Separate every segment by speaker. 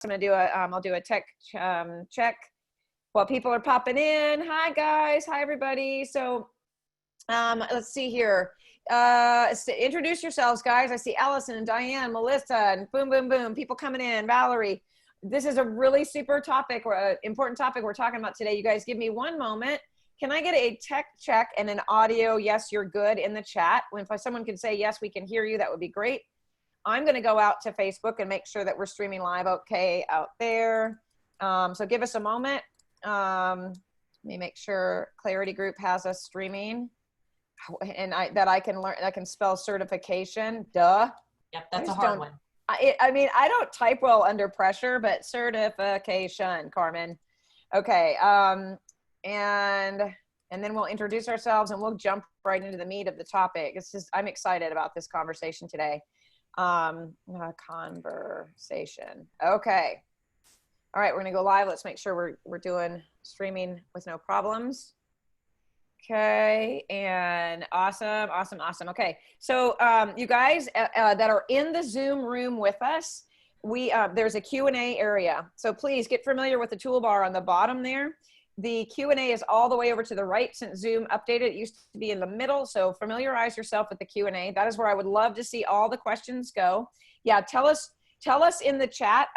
Speaker 1: I'm gonna do I'll do a tech check while people are popping in. Hi guys, hi everybody. So let's see here. Introduce yourselves, guys. I see Allison and Diane, Melissa, and boom, boom, boom. People coming in. Valerie. This is a really super topic or important topic we're talking about today. You guys give me one moment. Can I get a tech check and an audio? Yes, you're good in the chat. If someone can say, yes, we can hear you, that would be great. I'm going to go out to Facebook and make sure that we're streaming live okay out there. So give us a moment. Let me make sure Clarity Group has us streaming. And I can spell certification. Duh.
Speaker 2: Yep, that's a hard one.
Speaker 1: I mean, I don't type well under pressure, but certification, Carmen. Okay. And then we'll introduce ourselves and we'll jump right into the meat of the topic. I'm excited about this conversation today. Conversation. Okay. All right. We're going to go live. Let's make sure we're doing streaming with no problems. Okay, and awesome. Okay, so you guys that are in the Zoom room with us, there's a Q&A area. So please get familiar with the toolbar on the bottom there. The Q&A is all the way over to the right since Zoom updated. It used to be in the middle, so familiarize yourself with the Q&A. That is where I would love to see all the questions go. Yeah, tell us in the chat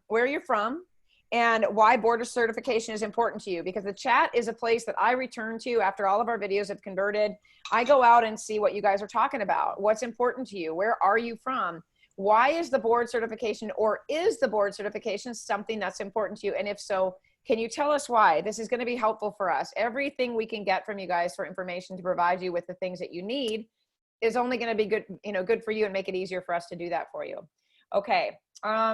Speaker 1: where you're from, and why board certification is important to you, because the chat is a place that I return to after all of our videos have converted. I go out and see what you guys are talking about. What's important to you? Where are you from? Why is the board certification, or is the board certification something that's important to you? And if so, can you tell us why? This is going to be helpful for us. Everything we can get from you guys for information to provide you with the things that you need is only going to be good, good for you and make it easier for us to do that for you. Okay.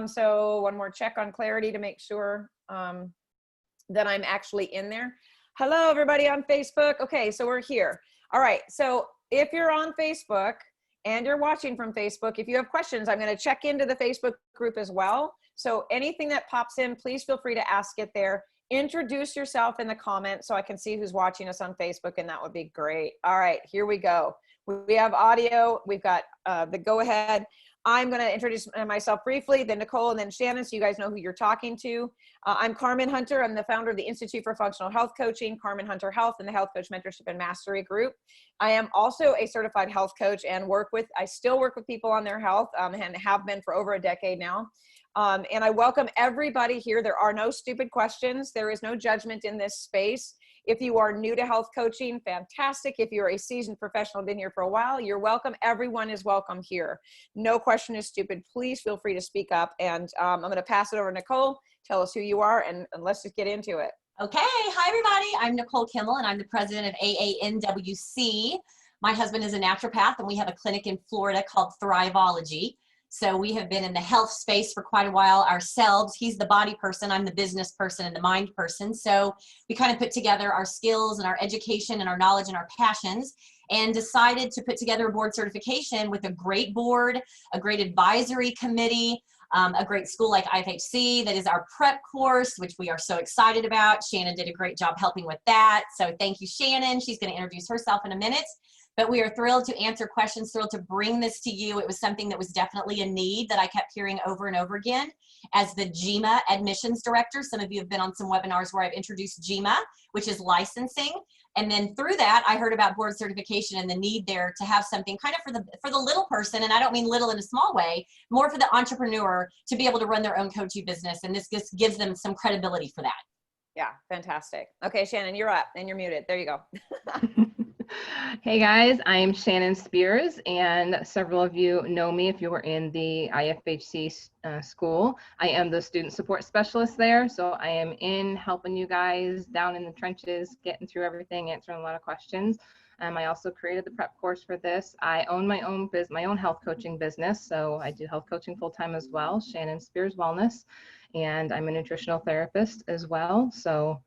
Speaker 1: So one more check on Clarity to make sure that I'm actually in there. Hello, everybody on Facebook. Okay, so we're here. All right, so if you're on Facebook and you're watching from Facebook, if you have questions, I'm going to check into the Facebook group as well. So anything that pops in, please feel free to ask it there. Introduce yourself in the comments so I can see who's watching us on Facebook, and that would be great. All right, here we go. We have audio. We've got the go-ahead. I'm going to introduce myself briefly, then Nicole, and then Shannon, so you guys know who you're talking to. I'm Carmen Hunter. I'm the founder of the Institute for Functional Health Coaching, Carmen Hunter Health, and the Health Coach Mentorship and Mastery Group. I am also a certified health coach and I still work with people on their health and have been for over a decade now. And I welcome everybody here. There are no stupid questions. There is no judgment in this space. If you are new to health coaching, fantastic. If you're a seasoned professional, been here for a while, you're welcome. Everyone is welcome here. No question is stupid. Please feel free to speak up. And I'm going to pass it over to Nicole. Tell us who you are, and let's just get into it.
Speaker 2: Okay. Hi, everybody. I'm Nicole Kimmel, and I'm the president of AANWC. My husband is a naturopath, and we have a clinic in Florida called Thriveology. So we have been in the health space for quite a while ourselves. He's the body person, I'm the business person and the mind person. So we kind of put together our skills and our education and our knowledge and our passions and decided to put together a board certification with a great board, a great advisory committee, a great school like I Fac that is our prep course, which we are so excited about. Shannon did a great job helping with that. So thank you, Shannon. She's going to introduce herself in a minute. But we are thrilled to answer questions, thrilled to bring this to you. It was something that was definitely a need that I kept hearing over and over again. As the GMA admissions director, some of you have been on some webinars where I've introduced GMA, which is licensing. And then through that, I heard about board certification and the need there to have something kind of for the little person, and I don't mean little in a small way, more for the entrepreneur to be able to run their own coaching business. And this just gives them some credibility for that.
Speaker 1: Yeah, fantastic. Okay, Shannon, you're up and you're muted. There you go.
Speaker 3: Hey guys, I'm Shannon Spears, and several of you know me if you were in the IFHC school. I am the student support specialist there, so I am in helping you guys down in the trenches, getting through everything, answering a lot of questions. I also created the prep course for this. I own my own health coaching business, so I do health coaching full-time as well, Shannon Spears Wellness, and I'm a nutritional therapist as well. So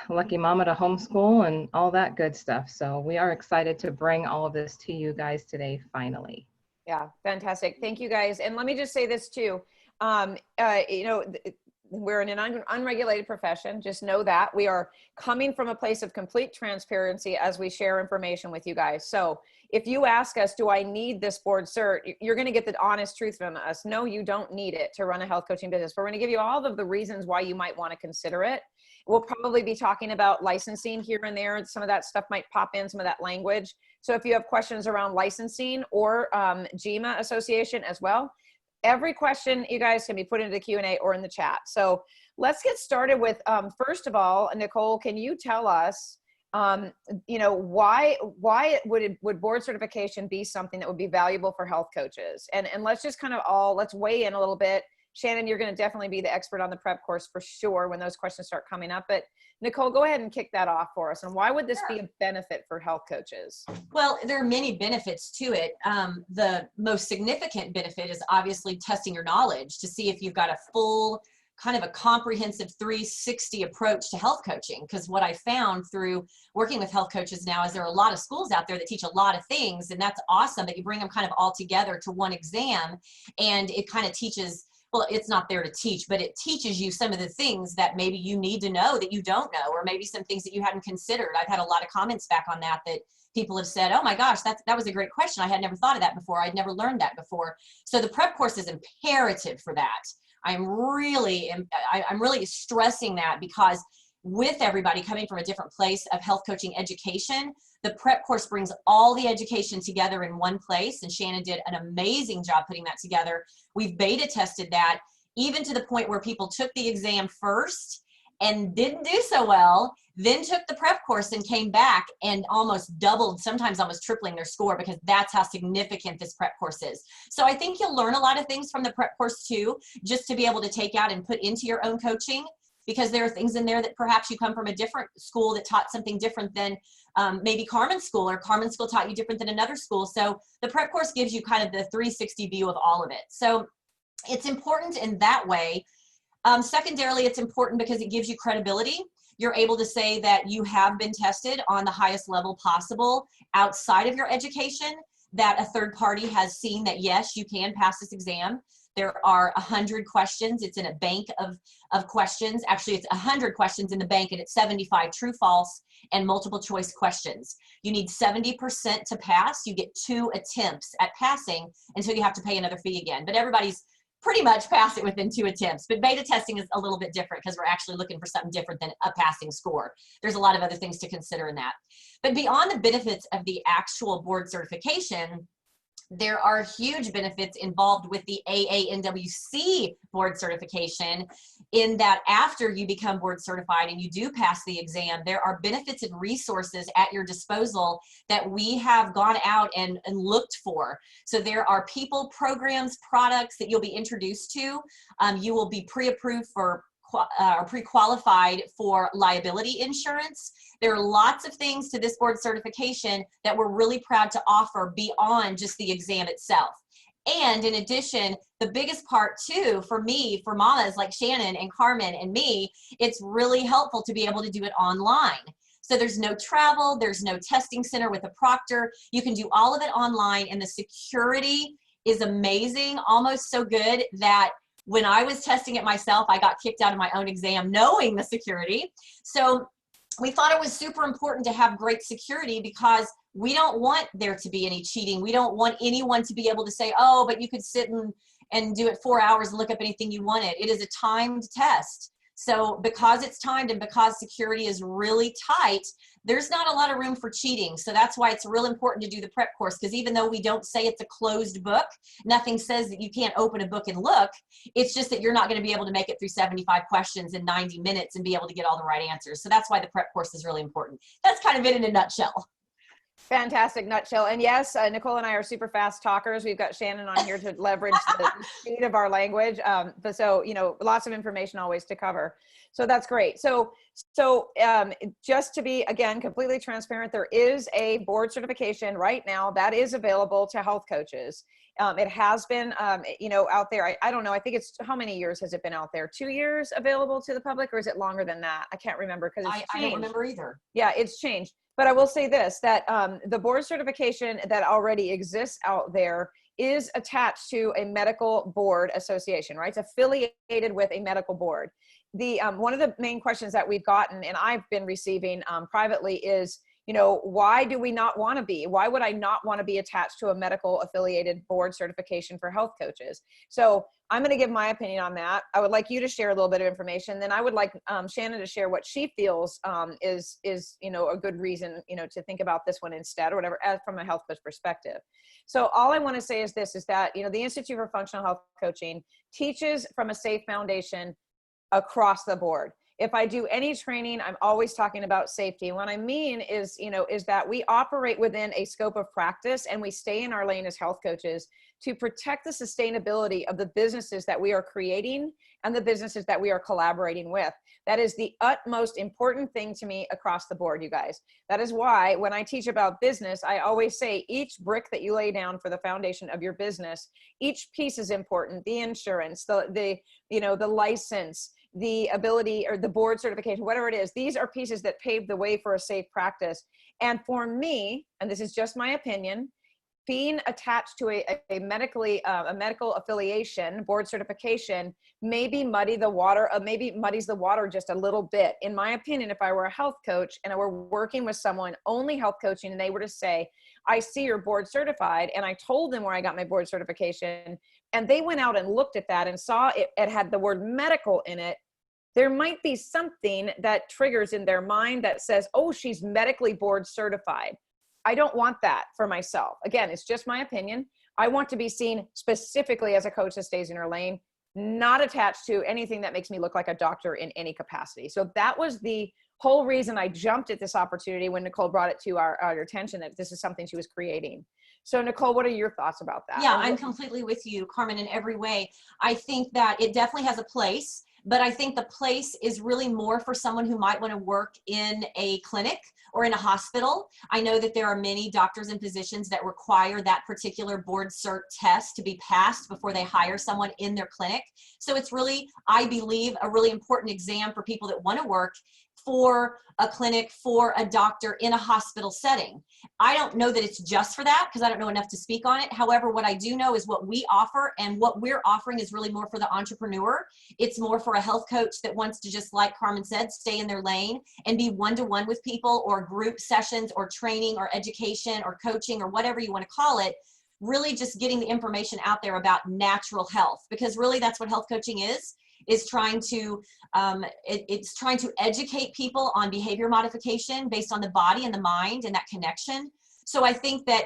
Speaker 3: lucky mama to homeschool and all that good stuff. So we are excited to bring all of this to you guys today, finally.
Speaker 1: Yeah, fantastic. Thank you guys. And let me just say this too. We're in an unregulated profession. Just know that we are coming from a place of complete transparency as we share information with you guys. So if you ask us, do I need this board cert? You're going to get the honest truth from us. No, you don't need it to run a health coaching business. We're going to give you all of the reasons why you might want to consider it. We'll probably be talking about licensing here and there. Some of that stuff might pop in, some of that language. So if you have questions around licensing or GMA association as well, every question you guys can be put into the Q&A or in the chat. So let's get started with, first of all, Nicole, can you tell us, why would board certification be something that would be valuable for health coaches? And let's just kind of let's weigh in a little bit. Shannon, you're going to definitely be the expert on the prep course for sure when those questions start coming up. But Nicole, go ahead and kick that off for us. And why would this be a benefit for health coaches?
Speaker 2: Well, there are many benefits to it. The most significant benefit is obviously testing your knowledge to see if you've got a full kind of a comprehensive 360 approach to health coaching. Because what I found through working with health coaches now is there are a lot of schools out there that teach a lot of things, and that's awesome that you bring them kind of all together to one exam, and it kind of teaches, well, it's not there to teach, but it teaches you some of the things that maybe you need to know that you don't know, or maybe some things that you hadn't considered. I've had a lot of comments back on that people have said, oh my gosh, that was a great question. I had never thought of that before. I'd never learned that before. So the prep course is imperative for that. I'm really stressing that, because with everybody coming from a different place of health coaching education, the prep course brings all the education together in one place. And Shannon did an amazing job putting that together. We've beta tested that, even to the point where people took the exam first and didn't do so well, then took the prep course and came back and almost doubled, sometimes almost tripling their score, because that's how significant this prep course is. So I think you'll learn a lot of things from the prep course too, just to be able to take out and put into your own coaching, because there are things in there that perhaps you come from a different school that taught something different than maybe Carmen's school, or Carmen's school taught you different than another school. So the prep course gives you kind of the 360 view of all of it. So it's important in that way. Secondarily, it's important because it gives you credibility. You're able to say that you have been tested on the highest level possible outside of your education, that a third party has seen that, yes, you can pass this exam. There are 100 questions. It's in a bank of questions. Actually, it's 100 questions in the bank, and it's 75 true, false, and multiple choice questions. You need 70% to pass. You get 2 attempts at passing until you have to pay another fee again. But everybody's pretty much pass it within 2 attempts. But beta testing is a little bit different, because we're actually looking for something different than a passing score. There's a lot of other things to consider in that. But beyond the benefits of the actual board certification, there are huge benefits involved with the AANWC board certification, in that after you become board certified and you do pass the exam, there are benefits and resources at your disposal that we have gone out and looked for. So there are people, programs, products that you'll be introduced to. You will be pre-approved for pre-qualified for liability insurance. There are lots of things to this board certification that we're really proud to offer beyond just the exam itself. And in addition, the biggest part too, for me, for mamas like Shannon and Carmen and me, it's really helpful to be able to do it online. So there's no travel, there's no testing center with a proctor. You can do all of it online, and the security is amazing, almost so good that when I was testing it myself, I got kicked out of my own exam knowing the security. So we thought it was super important to have great security, because we don't want there to be any cheating. We don't want anyone to be able to say, oh, but you could sit and do it 4 hours and look up anything you wanted. It is a timed test. So because it's timed and because security is really tight, there's not a lot of room for cheating. So that's why it's real important to do the prep course, because even though we don't say it's a closed book, nothing says that you can't open a book and look. It's just that you're not going to be able to make it through 75 questions in 90 minutes and be able to get all the right answers. So that's why the prep course is really important. That's kind of it in a nutshell.
Speaker 1: Fantastic nutshell. And yes, Nicole and I are super fast talkers. We've got Shannon on here to leverage the speed of our language. But so, lots of information always to cover. So that's great. So just to be, again, completely transparent, there is a board certification right now that is available to health coaches. It has been, out there. I don't know. I think it's, how many years has it been out there? 2 years available to the public, or is it longer than that? I can't remember, because it's changed.
Speaker 2: I don't remember either.
Speaker 1: Yeah, it's changed. But I will say this, that the board certification that already exists out there is attached to a medical board association, right? It's affiliated with a medical board. The one of the main questions that we've gotten, and I've been receiving privately, is, You know, why do we not want to be? Why would I not want to be attached to a medical affiliated board certification for health coaches? So I'm going to give my opinion on that. I would like you to share a little bit of information. Then I would like Shannon to share what she feels is you know, a good reason, you know, to think about this one instead or whatever, from a health coach perspective. So all I want to say is this, is that, you know, the Institute for Functional Health Coaching teaches from a safe foundation across the board. If I do any training, I'm always talking about safety. What I mean is, you know, is that we operate within a scope of practice and we stay in our lane as health coaches to protect the sustainability of the businesses that we are creating and the businesses that we are collaborating with. That is the utmost important thing to me across the board, you guys. That is why when I teach about business, I always say each brick that you lay down for the foundation of your business, each piece is important. The insurance, the you know, the license, the ability or the board certification, whatever it is, these are pieces that pave the way for a safe practice. And for me, and this is just my opinion, being attached to a medical affiliation, board certification, maybe muddies the water just a little bit. In my opinion, if I were a health coach and I were working with someone only health coaching and they were to say, I see you're board certified, and I told them where I got my board certification, and they went out and looked at that and saw it had the word medical in it, there might be something that triggers in their mind that says, oh, she's medically board certified. I don't want that for myself. Again, it's just my opinion. I want to be seen specifically as a coach that stays in her lane, not attached to anything that makes me look like a doctor in any capacity. So that was the whole reason I jumped at this opportunity when Nicole brought it to our attention that this is something she was creating. So Nicole, what are your thoughts about that?
Speaker 2: Yeah, I'm completely with you, Carmen, in every way. I think that it definitely has a place, but I think the place is really more for someone who might want to work in a clinic or in a hospital. I know that there are many doctors and physicians that require that particular board cert test to be passed before they hire someone in their clinic. So it's really, I believe, a really important exam for people that want to work for a clinic, for a doctor in a hospital setting. I don't know that it's just for that because I don't know enough to speak on it. However, what I do know is what we offer, and what we're offering is really more for the entrepreneur. It's more for a health coach that wants to, just like Carmen said, stay in their lane and be one-to-one with people, or group sessions or training or education or coaching or whatever you want to call it. Really just getting the information out there about natural health, because really that's what health coaching is trying to it's trying to educate people on behavior modification based on the body and the mind and that connection. So I think that,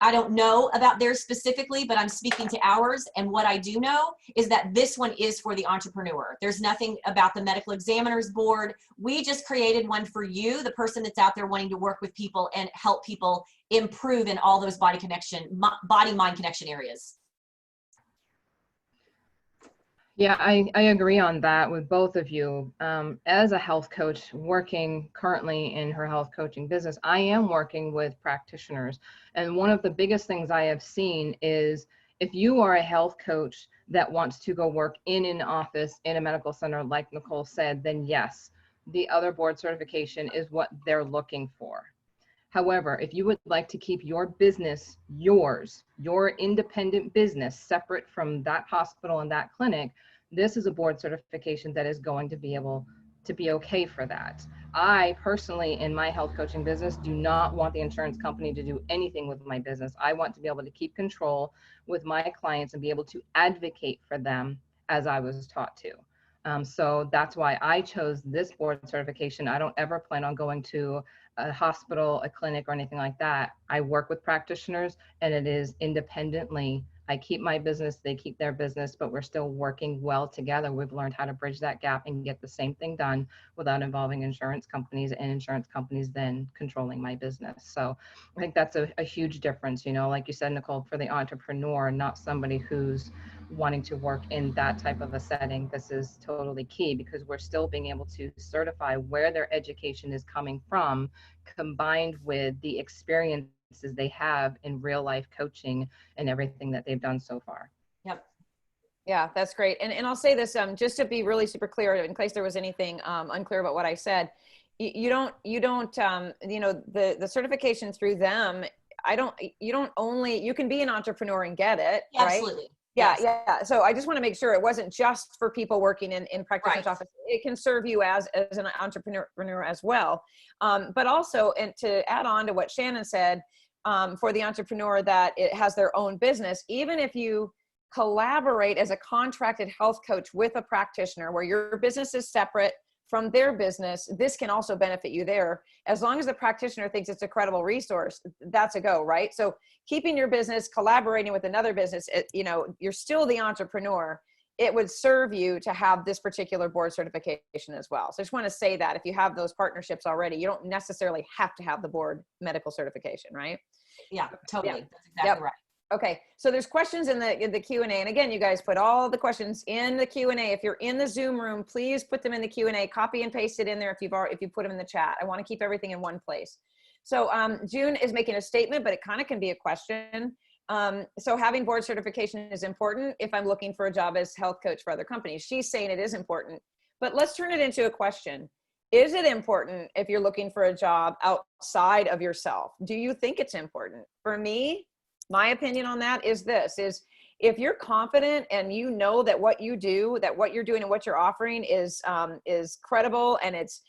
Speaker 2: I don't know about theirs specifically, but I'm speaking to ours, and what I do know is that this one is for the entrepreneur. There's nothing about the medical examiner's board. We just created one for you, the person that's out there wanting to work with people and help people improve in all those body mind connection areas.
Speaker 3: Yeah, I agree on that with both of you. As a health coach working currently in her health coaching business, I am working with practitioners. And one of the biggest things I have seen is, if you are a health coach that wants to go work in an office in a medical center, like Nicole said, then yes, the other board certification is what they're looking for. However, if you would like to keep your business yours, your independent business, separate from that hospital and that clinic, this is a board certification that is going to be able to be okay for that. I personally, in my health coaching business, do not want the insurance company to do anything with my business. I want to be able to keep control with my clients and be able to advocate for them as I was taught to. So that's why I chose this board certification. I don't ever plan on going to a hospital, a clinic, or anything like that. I work with practitioners, and it is independently. I keep my business, they keep their business, but we're still working well together. We've learned how to bridge that gap and get the same thing done without involving insurance companies, and insurance companies then controlling my business. So I think that's a huge difference, you know, like you said, Nicole, for the entrepreneur, not somebody who's wanting to work in that type of a setting. This is totally key, because we're still being able to certify where their education is coming from, combined with the experiences they have in real life coaching and everything that they've done so far.
Speaker 2: Yep.
Speaker 1: Yeah, that's great. And I'll say this, just to be really super clear, in case there was anything unclear about what I said, you know, the certification through them, you can be an entrepreneur and get it,
Speaker 2: Yeah,
Speaker 1: right?
Speaker 2: absolutely.
Speaker 1: Yeah,
Speaker 2: Yes.
Speaker 1: yeah. So I just want to make sure it wasn't just for people working in practitioner's
Speaker 2: Right.
Speaker 1: office. It can serve you as an entrepreneur as well. But also, and to add on to what Shannon said, for the entrepreneur that it has their own business, even if you collaborate as a contracted health coach with a practitioner where your business is separate from their business, this can also benefit you there. As long as the practitioner thinks it's a credible resource, that's a go, right? So keeping your business, collaborating with another business, you're still the entrepreneur. It would serve you to have this particular board certification as well. So I just want to say that if you have those partnerships already, you don't necessarily have to have the board medical certification, right?
Speaker 2: Yeah, totally.
Speaker 1: Yeah.
Speaker 2: That's exactly right.
Speaker 1: Okay, so there's questions in the Q&A, and again, you guys put all the questions in the Q&A. If you're in the Zoom room, please put them in the Q&A. Copy and paste it in there if you put them in the chat. I want to keep everything in one place. So June is making a statement, but it kind of can be a question. So having board certification is important if I'm looking for a job as health coach for other companies. She's saying it is important, but let's turn it into a question. Is it important if you're looking for a job outside of yourself? Do you think it's important? For me, my opinion on that is this, is if you're confident and you know that what you do, that what you're doing and what you're offering is credible and it's,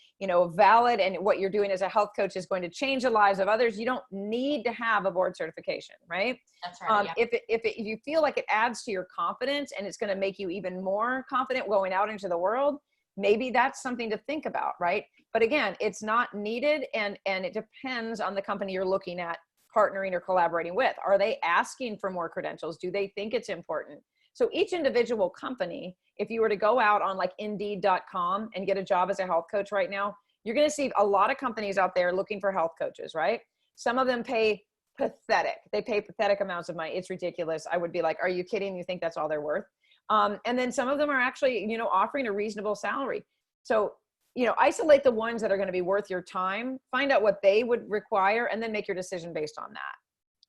Speaker 1: valid, and what you're doing as a health coach is going to change the lives of others, you don't need to have a board certification, right?
Speaker 2: That's right. Yeah.
Speaker 1: If you feel like it adds to your confidence and it's going to make you even more confident going out into the world, maybe that's something to think about, right? But again, it's not needed, and it depends on the company you're looking at partnering or collaborating with. Are they asking for more credentials? Do they think it's important? So each individual company, if you were to go out on like Indeed.com and get a job as a health coach right now, you're going to see a lot of companies out there looking for health coaches, right? Some of them pay pathetic. They pay pathetic amounts of money. It's ridiculous. I would be like, are you kidding? You think that's all they're worth? And then some of them are actually, offering a reasonable salary. So isolate the ones that are going to be worth your time, find out what they would require, and then make your decision based on that.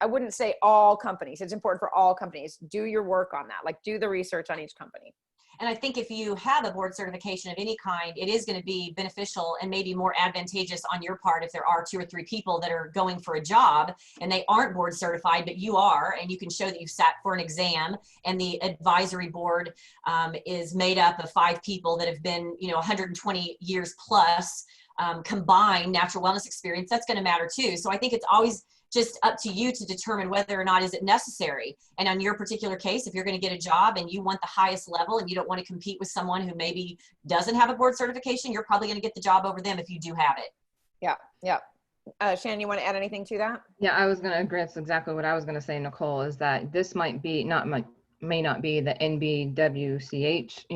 Speaker 1: I wouldn't say all companies. It's important for all companies. Do your work on that. Like, do the research on each company.
Speaker 2: And I think if you have a board certification of any kind, it is going to be beneficial and maybe more advantageous on your part if there are 2 or 3 people that are going for a job and they aren't board certified, but you are, and you can show that you've sat for an exam, and the advisory board is made up of 5 people that have been, 120 years plus combined natural wellness experience. That's going to matter too. So I think it's always just up to you to determine whether or not is it necessary. And on your particular case, if you're going to get a job and you want the highest level and you don't want to compete with someone who maybe doesn't have a board certification, you're probably going to get the job over them if you do have it.
Speaker 1: Yeah. Yeah. Shannon, you want to add anything to that?
Speaker 3: Yeah, I was going to agree. That's exactly what I was going to say, Nicole, is that this may not be the NBWCH,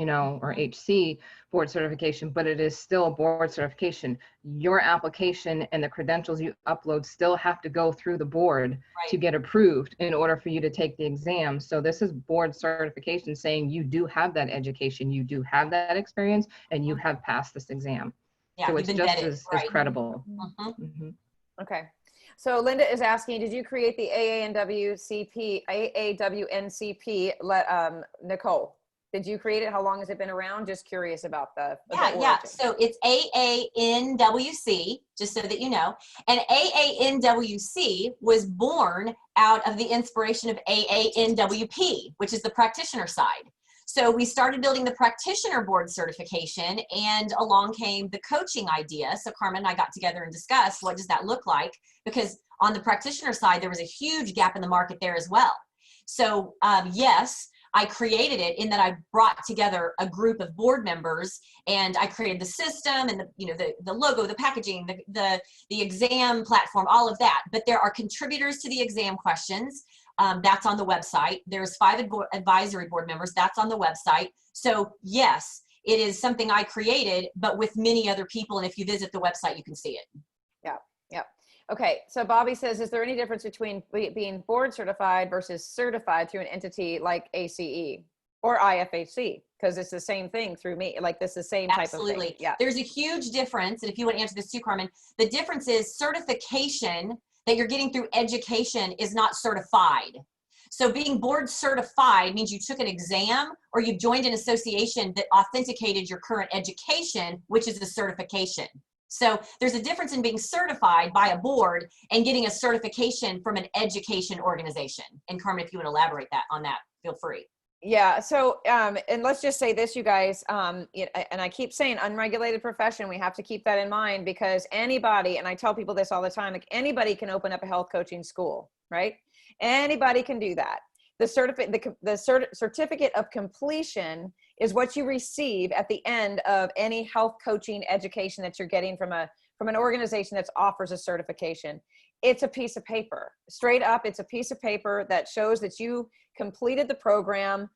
Speaker 3: or HC board certification, but it is still a board certification. Your application and the credentials you upload still have to go through the board
Speaker 2: Right.
Speaker 3: to get approved in order for you to take the exam. So this is board certification saying you do have that education, you do have that experience, and you have passed this exam.
Speaker 2: Yeah,
Speaker 3: So it's
Speaker 2: you've been
Speaker 3: just
Speaker 2: vetted,
Speaker 3: as
Speaker 2: right.
Speaker 3: credible.
Speaker 2: Mhm.
Speaker 3: Mm-hmm.
Speaker 1: Okay. So Linda is asking, did you create the AAWNCP, Nicole? Did you create it? How long has it been around? Just curious about the
Speaker 2: Yeah.
Speaker 1: origin.
Speaker 2: So it's AANWC, just so that you know. And AANWC was born out of the inspiration of AANWP, which is the practitioner side. So we started building the practitioner board certification, and along came the coaching idea. So Carmen and I got together and discussed what does that look like, because on the practitioner side, there was a huge gap in the market there as well. So yes, I created it in that I brought together a group of board members, and I created the system and the logo, the packaging, the exam platform, all of that. But there are contributors to the exam questions. That's on the website. There's 5 advisory board members. That's on the website. So yes, it is something I created, but with many other people. And if you visit the website, you can see it.
Speaker 1: Yeah. Yeah. Okay. So Bobby says, is there any difference between being board certified versus certified through an entity like ACE or IFHC? Because it's the same thing through me. Like, this is the same type of thing. Yeah.
Speaker 2: There's a huge difference. And if you want to answer this too, Carmen, the difference is certification that you're getting through education is not certified. So being board certified means you took an exam or you joined an association that authenticated your current education, which is a certification. So there's a difference in being certified by a board and getting a certification from an education organization. And Carmen, if you would elaborate on that, feel free.
Speaker 1: Yeah. So, and let's just say this, you guys, and I keep saying unregulated profession. We have to keep that in mind because anybody, and I tell people this all the time, like anybody can open up a health coaching school, right? Anybody can do that. The certificate of completion is what you receive at the end of any health coaching education that you're getting from an organization that offers a certification. It's a piece of paper. Straight up, it's a piece of paper that shows that you completed the program,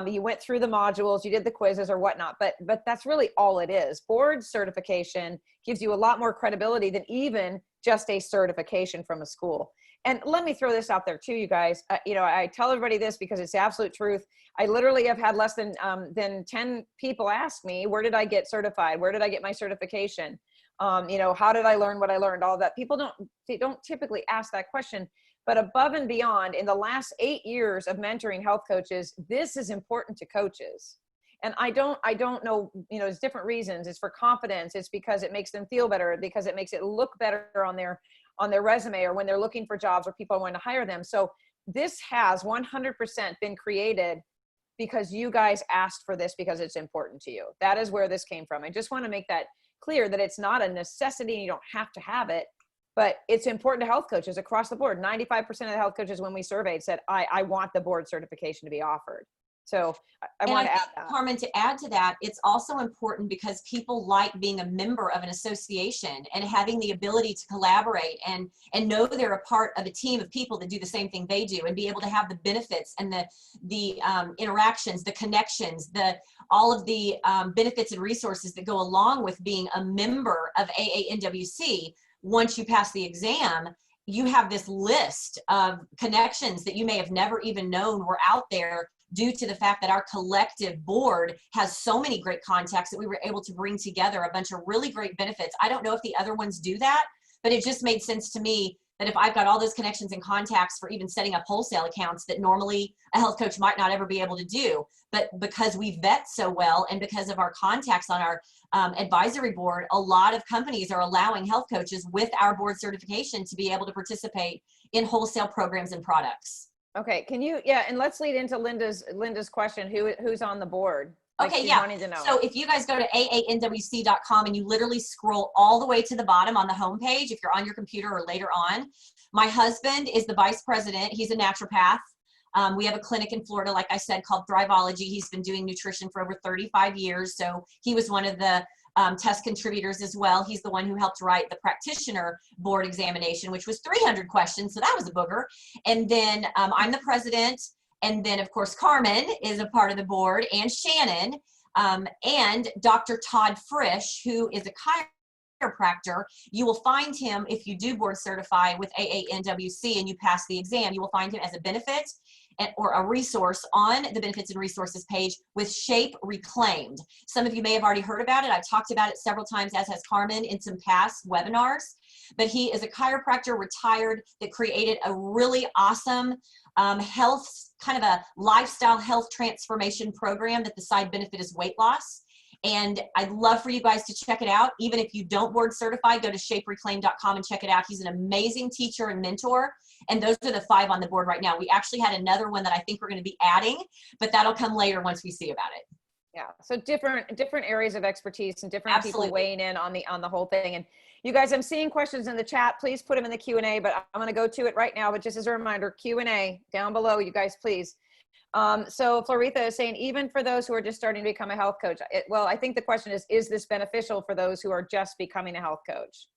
Speaker 1: you went through the modules, you did the quizzes or whatnot, but that's really all it is. Board certification gives you a lot more credibility than even just a certification from a school. And let me throw this out there too, you guys. I tell everybody this because it's the absolute truth. I literally have had less than 10 people ask me, where did I get certified? Where did I get my certification? How did I learn what I learned? All of that. People don't typically ask that question, but above and beyond, in the last 8 years of mentoring health coaches, this is important to coaches. And I don't know, there's different reasons. It's for confidence. It's because it makes them feel better, because it makes it look better on their resume or when they're looking for jobs or people want to hire them. So this has 100% been created because you guys asked for this because it's important to you. That is where this came from. I just want to make that clear that it's not a necessity and you don't have to have it, but it's important to health coaches across the board. 95% of the health coaches when we surveyed said, I want the board certification to be offered. So I want to add that.
Speaker 2: Carmen, to add to that, it's also important because people like being a member of an association and having the ability to collaborate and know they're a part of a team of people that do the same thing they do and be able to have the benefits and the interactions, the connections, all of the benefits and resources that go along with being a member of AANWC. Once you pass the exam, you have this list of connections that you may have never even known were out there due to the fact that our collective board has so many great contacts that we were able to bring together a bunch of really great benefits. I don't know if the other ones do that, but it just made sense to me that if I've got all those connections and contacts for even setting up wholesale accounts that normally a health coach might not ever be able to do, but because we vet so well and because of our contacts on our advisory board, a lot of companies are allowing health coaches with our board certification to be able to participate in wholesale programs and products.
Speaker 1: Okay, and let's lead into Linda's question, who's on the board?
Speaker 2: Okay, yeah. So if you guys go to aanwc.com and you literally scroll all the way to the bottom on the homepage, if you're on your computer or later on, my husband is the vice president. He's a naturopath. We have a clinic in Florida, like I said, called Thriveology. He's been doing nutrition for over 35 years. So he was one of the test contributors as well. He's the one who helped write the Practitioner board examination, which was 300 questions. So that was a booger. And then I'm the president. And then, of course, Carmen is a part of the board, and Shannon, and Dr. Todd Frisch, who is a chiropractor. You will find him, if you do board certify with AANWC and you pass the exam, you will find him as a benefit or a resource on the benefits and resources page with Shape Reclaimed. Some of you may have already heard about it. I've talked about it several times, as has Carmen, in some past webinars. But he is a chiropractor, retired, that created a really awesome health, kind of a lifestyle health transformation program that the side benefit is weight loss. And I'd love for you guys to check it out. Even if you don't board certify, go to shapereclaim.com and check it out. He's an amazing teacher and mentor. And those are the 5 on the board right now. We actually had another one that I think we're going to be adding, but that'll come later once we see about it.
Speaker 1: Yeah. So different areas of expertise and different
Speaker 2: Absolutely.
Speaker 1: people weighing in on the whole thing. And you guys, I'm seeing questions in the chat. Please put them in the Q&A, but I'm going to go to it right now. But just as a reminder, Q&A down below, you guys, please. So Floritha is saying, even for those who are just starting to become a health coach, well, I think the question is this beneficial for those who are just becoming a health coach?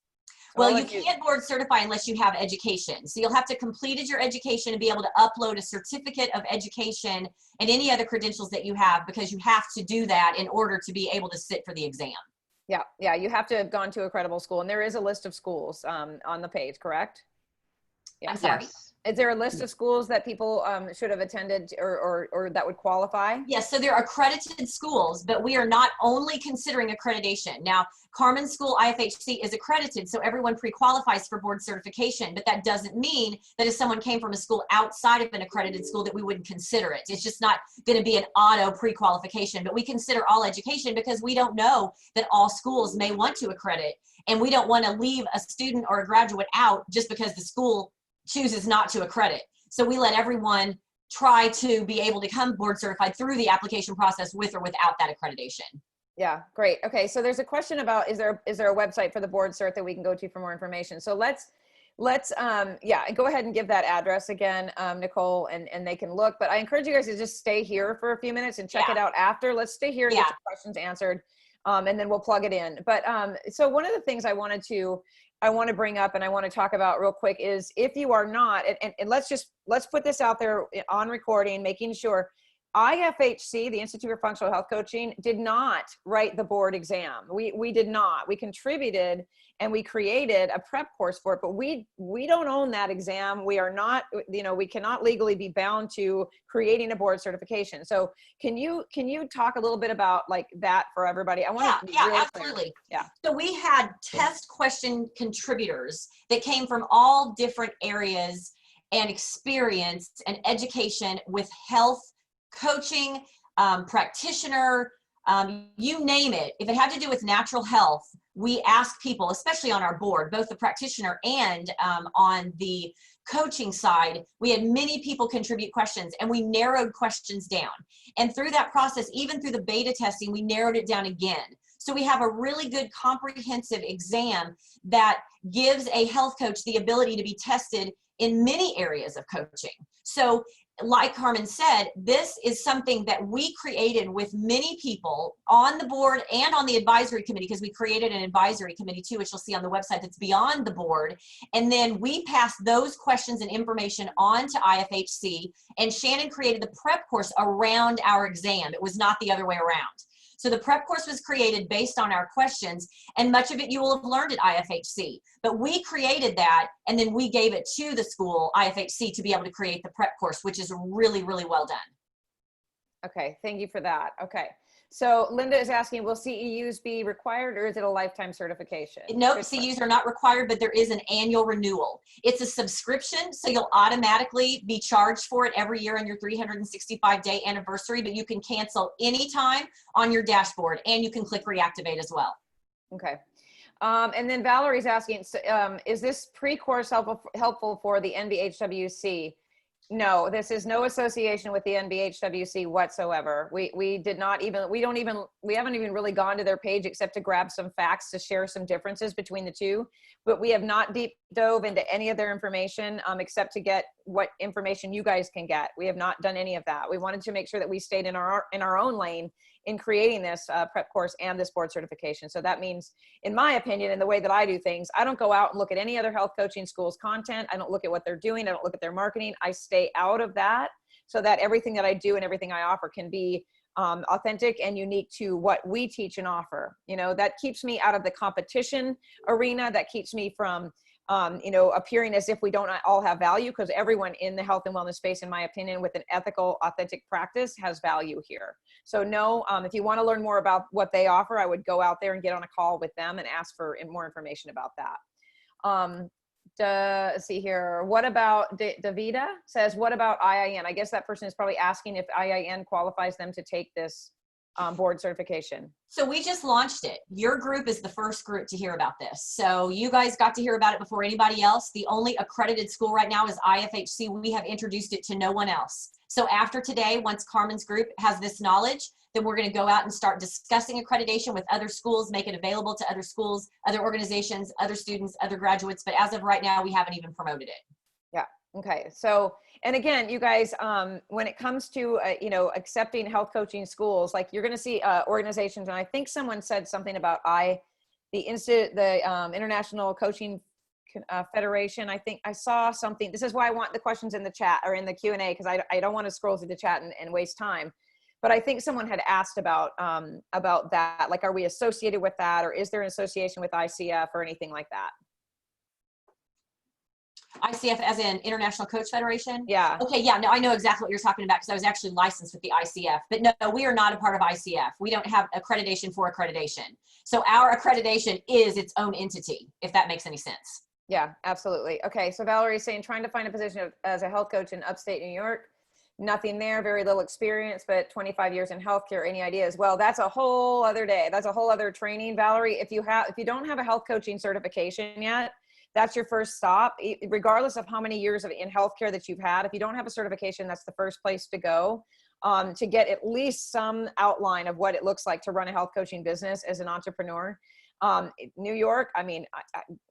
Speaker 1: So
Speaker 2: well, you can't board certify unless you have education. So you'll have to completed your education and be able to upload a certificate of education and any other credentials that you have, because you have to do that in order to be able to sit for the exam.
Speaker 1: Yeah. Yeah. You have to have gone to a credible school, and there is a list of schools on the page, correct?
Speaker 2: Yeah. I'm sorry.
Speaker 3: Yes.
Speaker 1: Is there a list of schools that people should have attended or that would qualify?
Speaker 2: Yes, so they're accredited schools, but we are not only considering accreditation. Now, Carmen's school, IFHC, is accredited, so everyone pre-qualifies for board certification, but that doesn't mean that if someone came from a school outside of an accredited school that we wouldn't consider it. It's just not going to be an auto pre-qualification, but we consider all education because we don't know that all schools may want to accredit, and we don't want to leave a student or a graduate out just because the school chooses not to accredit. So we let everyone try to be able to become board certified through the application process with or without that accreditation.
Speaker 1: Yeah, great. Okay, so there's a question about, is there a website for the board cert that we can go to for more information? So let's yeah, go ahead and give that address again, Nicole, and they can look. But I encourage you guys to just stay here for a few minutes and check it out after. Let's stay here and get your questions answered, and then we'll plug it in. But so one of the things I want to bring up and I want to talk about real quick is, if you are not, and let's put this out there on recording, making sure IFHC, the Institute for Functional Health Coaching, did not write the board exam. We did not. We contributed and we created a prep course for it, but we don't own that exam. We are not, we cannot legally be bound to creating a board certification. So can you talk a little bit about like that for everybody? I want to be really
Speaker 2: absolutely
Speaker 1: clear. Yeah.
Speaker 2: So we had test question contributors that came from all different areas and experience and education with health coaching, practitioner, you name it. If it had to do with natural health, we asked people, especially on our board, both the practitioner and on the coaching side, we had many people contribute questions and we narrowed questions down. And through that process, even through the beta testing, we narrowed it down again. So we have a really good comprehensive exam that gives a health coach the ability to be tested in many areas of coaching. So like Carmen said, this is something that we created with many people on the board and on the advisory committee, because we created an advisory committee too, which you'll see on the website, that's beyond the board. And then we passed those questions and information on to IFHC, and Shannon created the prep course around our exam. It was not the other way around. So the prep course was created based on our questions, and much of it you will have learned at IFHC. But we created that, and then we gave it to the school, IFHC, to be able to create the prep course, which is really, really well done.
Speaker 1: Okay, thank you for that. Okay, so Linda is asking, will CEUs be required, or is it a lifetime certification?
Speaker 2: Nope, CEUs are not required, but there is an annual renewal. It's a subscription, so you'll automatically be charged for it every year on your 365-day anniversary, but you can cancel anytime on your dashboard, and you can click reactivate as well.
Speaker 1: Okay. And then Valerie's asking, is this pre-course helpful for the NBHWC? No, this is no association with the NBHWC whatsoever. We haven't even really gone to their page except to grab some facts to share some differences between the two, but we have not deep dove into any of their information except to get what information you guys can get. We have not done any of that. We wanted to make sure that we stayed in our own lane in creating this prep course and this board certification. So that means, in my opinion, in the way that I do things, I don't go out and look at any other health coaching school's content. I don't look at what they're doing. I don't look at their marketing. I stay out of that so that everything that I do and everything I offer can be authentic and unique to what we teach and offer. That keeps me out of the competition arena. That keeps me from appearing as if we don't all have value, because everyone in the health and wellness space, in my opinion, with an ethical, authentic practice has value here. So no, if you want to learn more about what they offer, I would go out there and get on a call with them and ask for more information about that. Let's see here. What about Davida says, what about IIN? I guess that person is probably asking if IIN qualifies them to take this board certification.
Speaker 2: So we just launched it. Your group is the first group to hear about this. So you guys got to hear about it before anybody else. The only accredited school right now is IFHC. We have introduced it to no one else. So after today, once Carmen's group has this knowledge, then we're going to go out and start discussing accreditation with other schools, make it available to other schools, other organizations, other students, other graduates. But as of right now, we haven't even promoted it.
Speaker 1: Yeah. Okay. So, and again, you guys, when it comes to, accepting health coaching schools, like you're going to see organizations, and I think someone said something about the International Coaching Federation. I think I saw something. This is why I want the questions in the chat or in the Q&A, because I don't want to scroll through the chat and waste time. But I think someone had asked about that. Like, are we associated with that, or is there an association with ICF or anything like that?
Speaker 2: ICF as in International Coach Federation?
Speaker 1: Yeah.
Speaker 2: Okay, yeah, no, I know exactly what you're talking about, because I was actually licensed with the ICF. But no, we are not a part of ICF. We don't have accreditation for accreditation. So our accreditation is its own entity, if that makes any sense.
Speaker 1: Yeah, absolutely. Okay, so Valerie is saying, trying to find a position as a health coach in upstate New York. Nothing there, very little experience, but 25 years in healthcare. Any ideas? Well, that's a whole other day. That's a whole other training, Valerie. If you don't have a health coaching certification yet, that's your first stop, regardless of how many years in healthcare that you've had. If you don't have a certification, that's the first place to go, to get at least some outline of what it looks like to run a health coaching business as an entrepreneur. New York, I mean,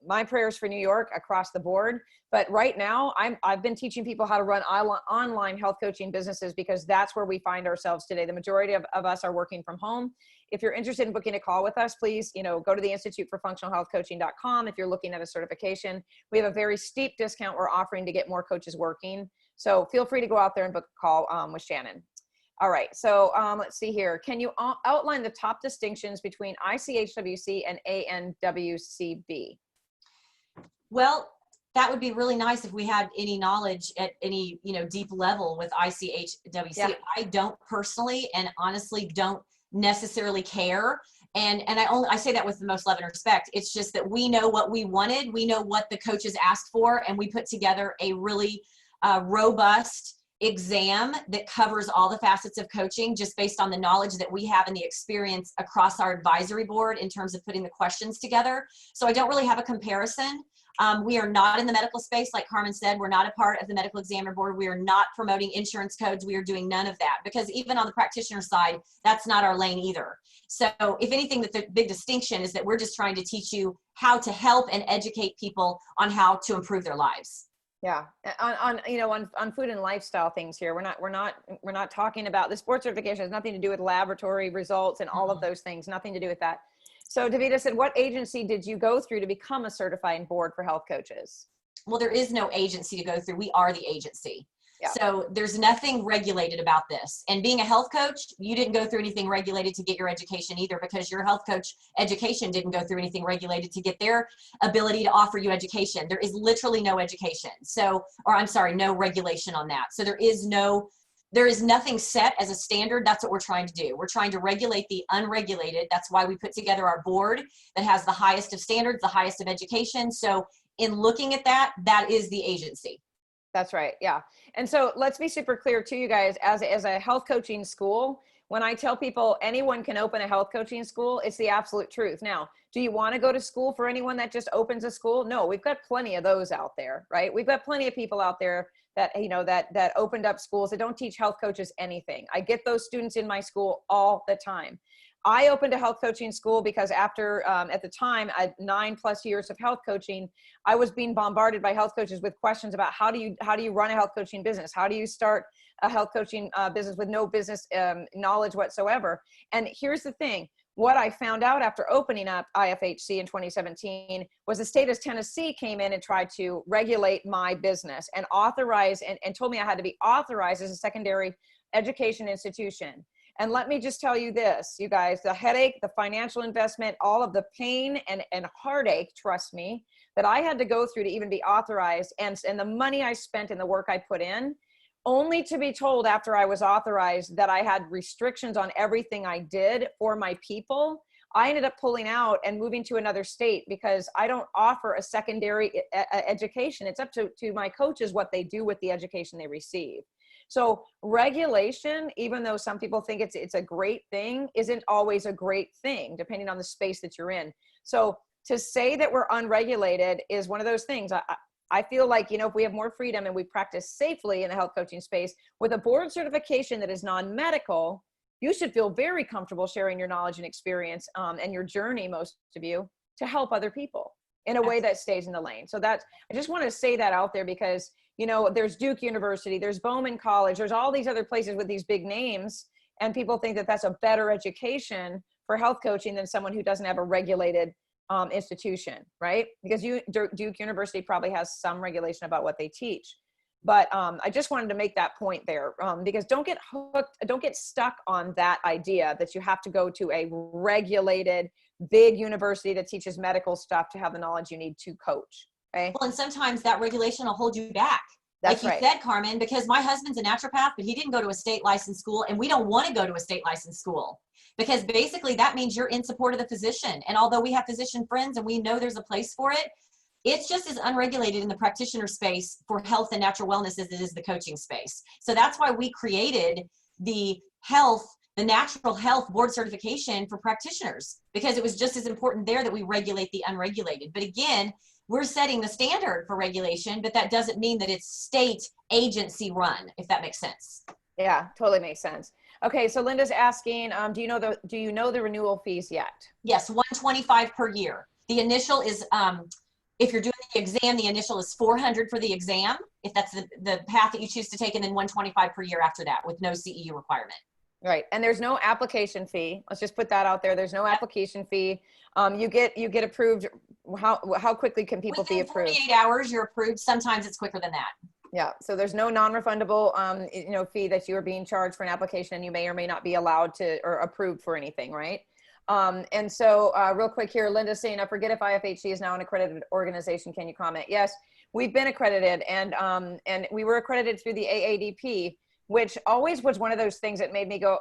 Speaker 1: my prayers for New York across the board. But right now, I've been teaching people how to run online health coaching businesses, because that's where we find ourselves today. The majority of us are working from home. If you're interested in booking a call with us, please, go to the instituteforfunctionalhealthcoaching.com. If you're looking at a certification, we have a very steep discount we're offering to get more coaches working. So feel free to go out there and book a call with Shannon. All right, so let's see here. Can you outline the top distinctions between ICHWC and ANWCB?
Speaker 2: Well, that would be really nice if we had any knowledge at any, deep level with ICHWC.
Speaker 1: Yeah.
Speaker 2: I don't personally, and honestly don't necessarily care. And I say that with the most love and respect. It's just that we know what we wanted. We know what the coaches asked for, and we put together a really robust exam that covers all the facets of coaching, just based on the knowledge that we have and the experience across our advisory board in terms of putting the questions together. So I don't really have a comparison. We are not in the medical space. Like Carmen said, we're not a part of the medical examiner board. We are not promoting insurance codes. We are doing none of that, because even on the practitioner side, that's not our lane either. So if anything, the big distinction is that we're just trying to teach you how to help and educate people on how to improve their lives.
Speaker 1: Yeah, on food and lifestyle things here. We're not talking about, the sports certification has nothing to do with laboratory results and all of those things. Nothing to do with that. So Davida said, what agency did you go through to become a certifying board for health coaches?
Speaker 2: Well, there is no agency to go through. We are the agency.
Speaker 1: Yeah.
Speaker 2: So there's nothing regulated about this. And being a health coach, you didn't go through anything regulated to get your education either, because your health coach education didn't go through anything regulated to get their ability to offer you education. There is literally no education. So, or I'm sorry, no regulation on that. So there is nothing set as a standard. That's what we're trying to do. We're trying to regulate the unregulated. That's why we put together our board that has the highest of standards, the highest of education. So in looking at that, that is the agency.
Speaker 1: That's right. Yeah. And so let's be super clear to you guys, as a health coaching school, when I tell people anyone can open a health coaching school, it's the absolute truth. Now, do you want to go to school for anyone that just opens a school? No, we've got plenty of those out there, right? We've got plenty of people out there that, that opened up schools that don't teach health coaches anything. I get those students in my school all the time. I opened a health coaching school because after, at the time, 9+ years of health coaching, I was being bombarded by health coaches with questions about how do you run a health coaching business? How do you start a health coaching business with no business knowledge whatsoever? And here's the thing. What I found out after opening up IFHC in 2017 was the state of Tennessee came in and tried to regulate my business and authorize and told me I had to be authorized as a secondary education institution. And let me just tell you this, you guys, the headache, the financial investment, all of the pain and heartache, trust me, that I had to go through to even be authorized, and the money I spent and the work I put in, only to be told after I was authorized that I had restrictions on everything I did for my people. I ended up pulling out and moving to another state because I don't offer a secondary education. It's up to my coaches what they do with the education they receive. So regulation, even though some people think it's a great thing, isn't always a great thing, depending on the space that you're in. So to say that we're unregulated is one of those things. I feel like, if we have more freedom and we practice safely in the health coaching space with a board certification that is non-medical, you should feel very comfortable sharing your knowledge and experience and your journey, most of you, to help other people in a way that stays in the lane. So I just want to say that out there because, there's Duke University, there's Bowman College, there's all these other places with these big names, and people think that that's a better education for health coaching than someone who doesn't have a regulated institution, right? Because Duke University probably has some regulation about what they teach. But I just wanted to make that point there because don't get hooked, don't get stuck on that idea that you have to go to a regulated big university that teaches medical stuff to have the knowledge you need to coach. Okay?
Speaker 2: Well, and sometimes that regulation will hold you back.
Speaker 1: That's
Speaker 2: like you said, Carmen, because my husband's a naturopath, but he didn't go to a state licensed school, and we don't want to go to a state licensed school because basically that means you're in support of the physician. And although we have physician friends and we know there's a place for it, it's just as unregulated in the practitioner space for health and natural wellness as it is the coaching space. So that's why we created the natural health board certification for practitioners, because it was just as important there that we regulate the unregulated. But again, we're setting the standard for regulation, but that doesn't mean that it's state agency run, if that makes sense.
Speaker 1: Yeah, totally makes sense. Okay, so Linda's asking, do you know the renewal fees yet?
Speaker 2: Yes, $125 per year. The initial is, if you're doing the exam, the initial is $400 for the exam, if that's the path that you choose to take, and then $125 per year after that with no CEU requirement.
Speaker 1: Right, and there's no application fee. Let's just put that out there. There's no application fee. You get approved. How quickly can people be approved?
Speaker 2: Within 48 hours, you're approved. Sometimes it's quicker than that.
Speaker 1: Yeah, so there's no non-refundable fee that you are being charged for an application, and you may or may not be allowed to or approved for anything, right? And so real quick here, Linda's saying, I forget if IFHC is now an accredited organization. Can you comment? Yes, we've been accredited, and we were accredited through the AADP, which always was one of those things that made me go,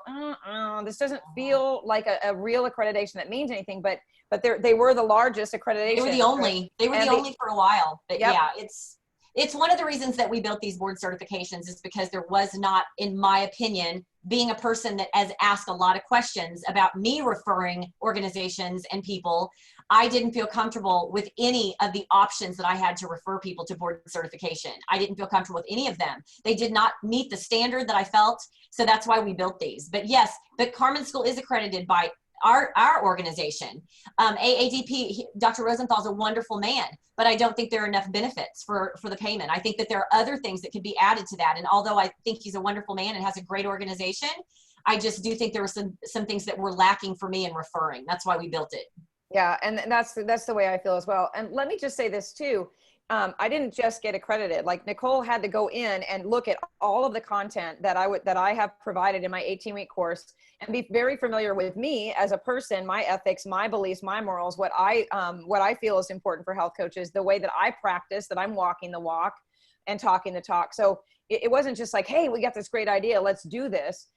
Speaker 1: this doesn't feel like a real accreditation that means anything, but they were the largest accreditation.
Speaker 2: They were the only,
Speaker 1: right?
Speaker 2: They were the only for a while, but
Speaker 1: yep.
Speaker 2: Yeah, it's one of the reasons that we built these board certifications is because there was not, in my opinion, being a person that has asked a lot of questions about me referring organizations and people, I didn't feel comfortable with any of the options that I had to refer people to board certification. I didn't feel comfortable with any of them. They did not meet the standard that I felt, so that's why we built these. But yes, but Carmen School is accredited by our organization. AADP, Dr. Rosenthal's a wonderful man, but I don't think there are enough benefits for the payment. I think that there are other things that could be added to that. And although I think he's a wonderful man and has a great organization, I just do think there were some things that were lacking for me in referring. That's why we built it.
Speaker 1: Yeah, and that's the way I feel as well. And let me just say this too. I didn't just get accredited. Like Nicole had to go in and look at all of the content that I have provided in my 18-week course and be very familiar with me as a person, my ethics, my beliefs, my morals, what I feel is important for health coaches, the way that I practice, that I'm walking the walk and talking the talk. So it wasn't just like, hey, we got this great idea, let's do this.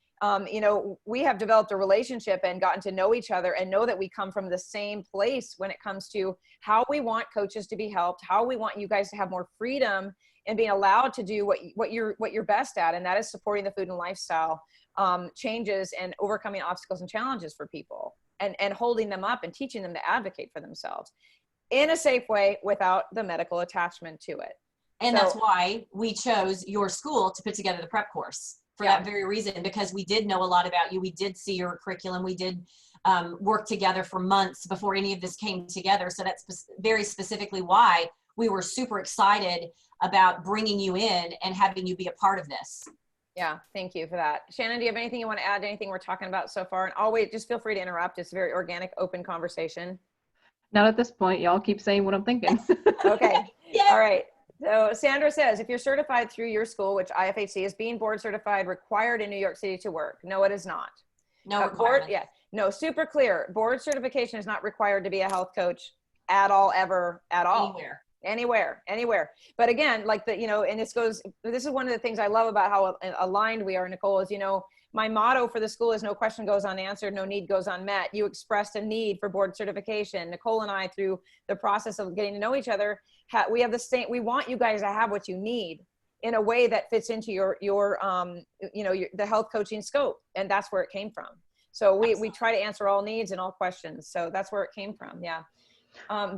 Speaker 1: We have developed a relationship and gotten to know each other and know that we come from the same place when it comes to how we want coaches to be helped, how we want you guys to have more freedom and being allowed to do what you're best at. And that is supporting the food and lifestyle changes and overcoming obstacles and challenges for people and holding them up and teaching them to advocate for themselves in a safe way without the medical attachment to it.
Speaker 2: And that's why we chose your school to put together the prep course. For that very reason, because we did know a lot about you. We did see your curriculum. We did work together for months before any of this came together. So that's very specifically why we were super excited about bringing you in and having you be a part of this.
Speaker 1: Yeah, thank you for that. Shannon, do you have anything you want to add to anything we're talking about so far? And always just feel free to interrupt. It's a very organic, open conversation.
Speaker 3: Not at this point. Y'all keep saying what I'm thinking.
Speaker 1: Okay.
Speaker 2: Yeah.
Speaker 1: All right. So Sandra says, if you're certified through your school, which IFHC is, being board certified required in New York City to work? No, it is not.
Speaker 2: No requirement.
Speaker 1: No, super clear. Board certification is not required to be a health coach at all, ever, at all. Anywhere. But again, like and this is one of the things I love about how aligned we are, Nicole, is, my motto for the school is no question goes unanswered, no need goes unmet. You expressed a need for board certification. Nicole and I, through the process of getting to know each other, we have the same, we want you guys to have what you need in a way that fits into your the health coaching scope. And that's where it came from. So we try to answer all needs and all questions. So that's where it came from. Yeah.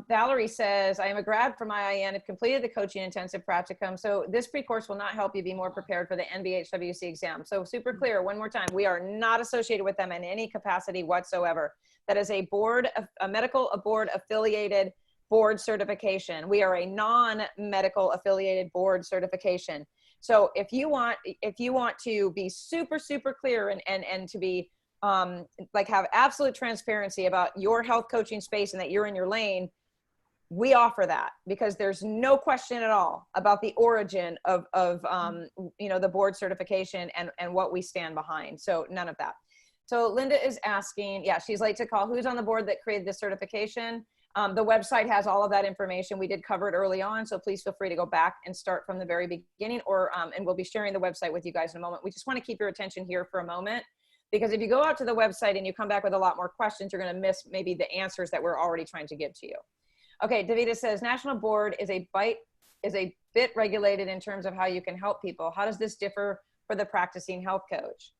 Speaker 1: Valerie says, I am a grad from IIN, have completed the coaching intensive practicum. So this pre-course will not help you be more prepared for the NBHWC exam. So super clear, one more time, we are not associated with them in any capacity whatsoever. That is a board affiliated board certification. We are a non-medical affiliated board certification. So if you want to be super, super clear and to be have absolute transparency about your health coaching space and that you're in your lane, we offer that because there's no question at all about the origin of the board certification and what we stand behind. So none of that. So Linda is asking, she's late to call. Who's on the board that created this certification? The website has all of that information. We did cover it early on, so please feel free to go back and start from the very beginning, and we'll be sharing the website with you guys in a moment. We just want to keep your attention here for a moment, because if you go out to the website and you come back with a lot more questions, you're going to miss maybe the answers that we're already trying to give to you. Okay, Davida says, National Board is a bit regulated in terms of how you can help people. How does this differ for the practicing health coach?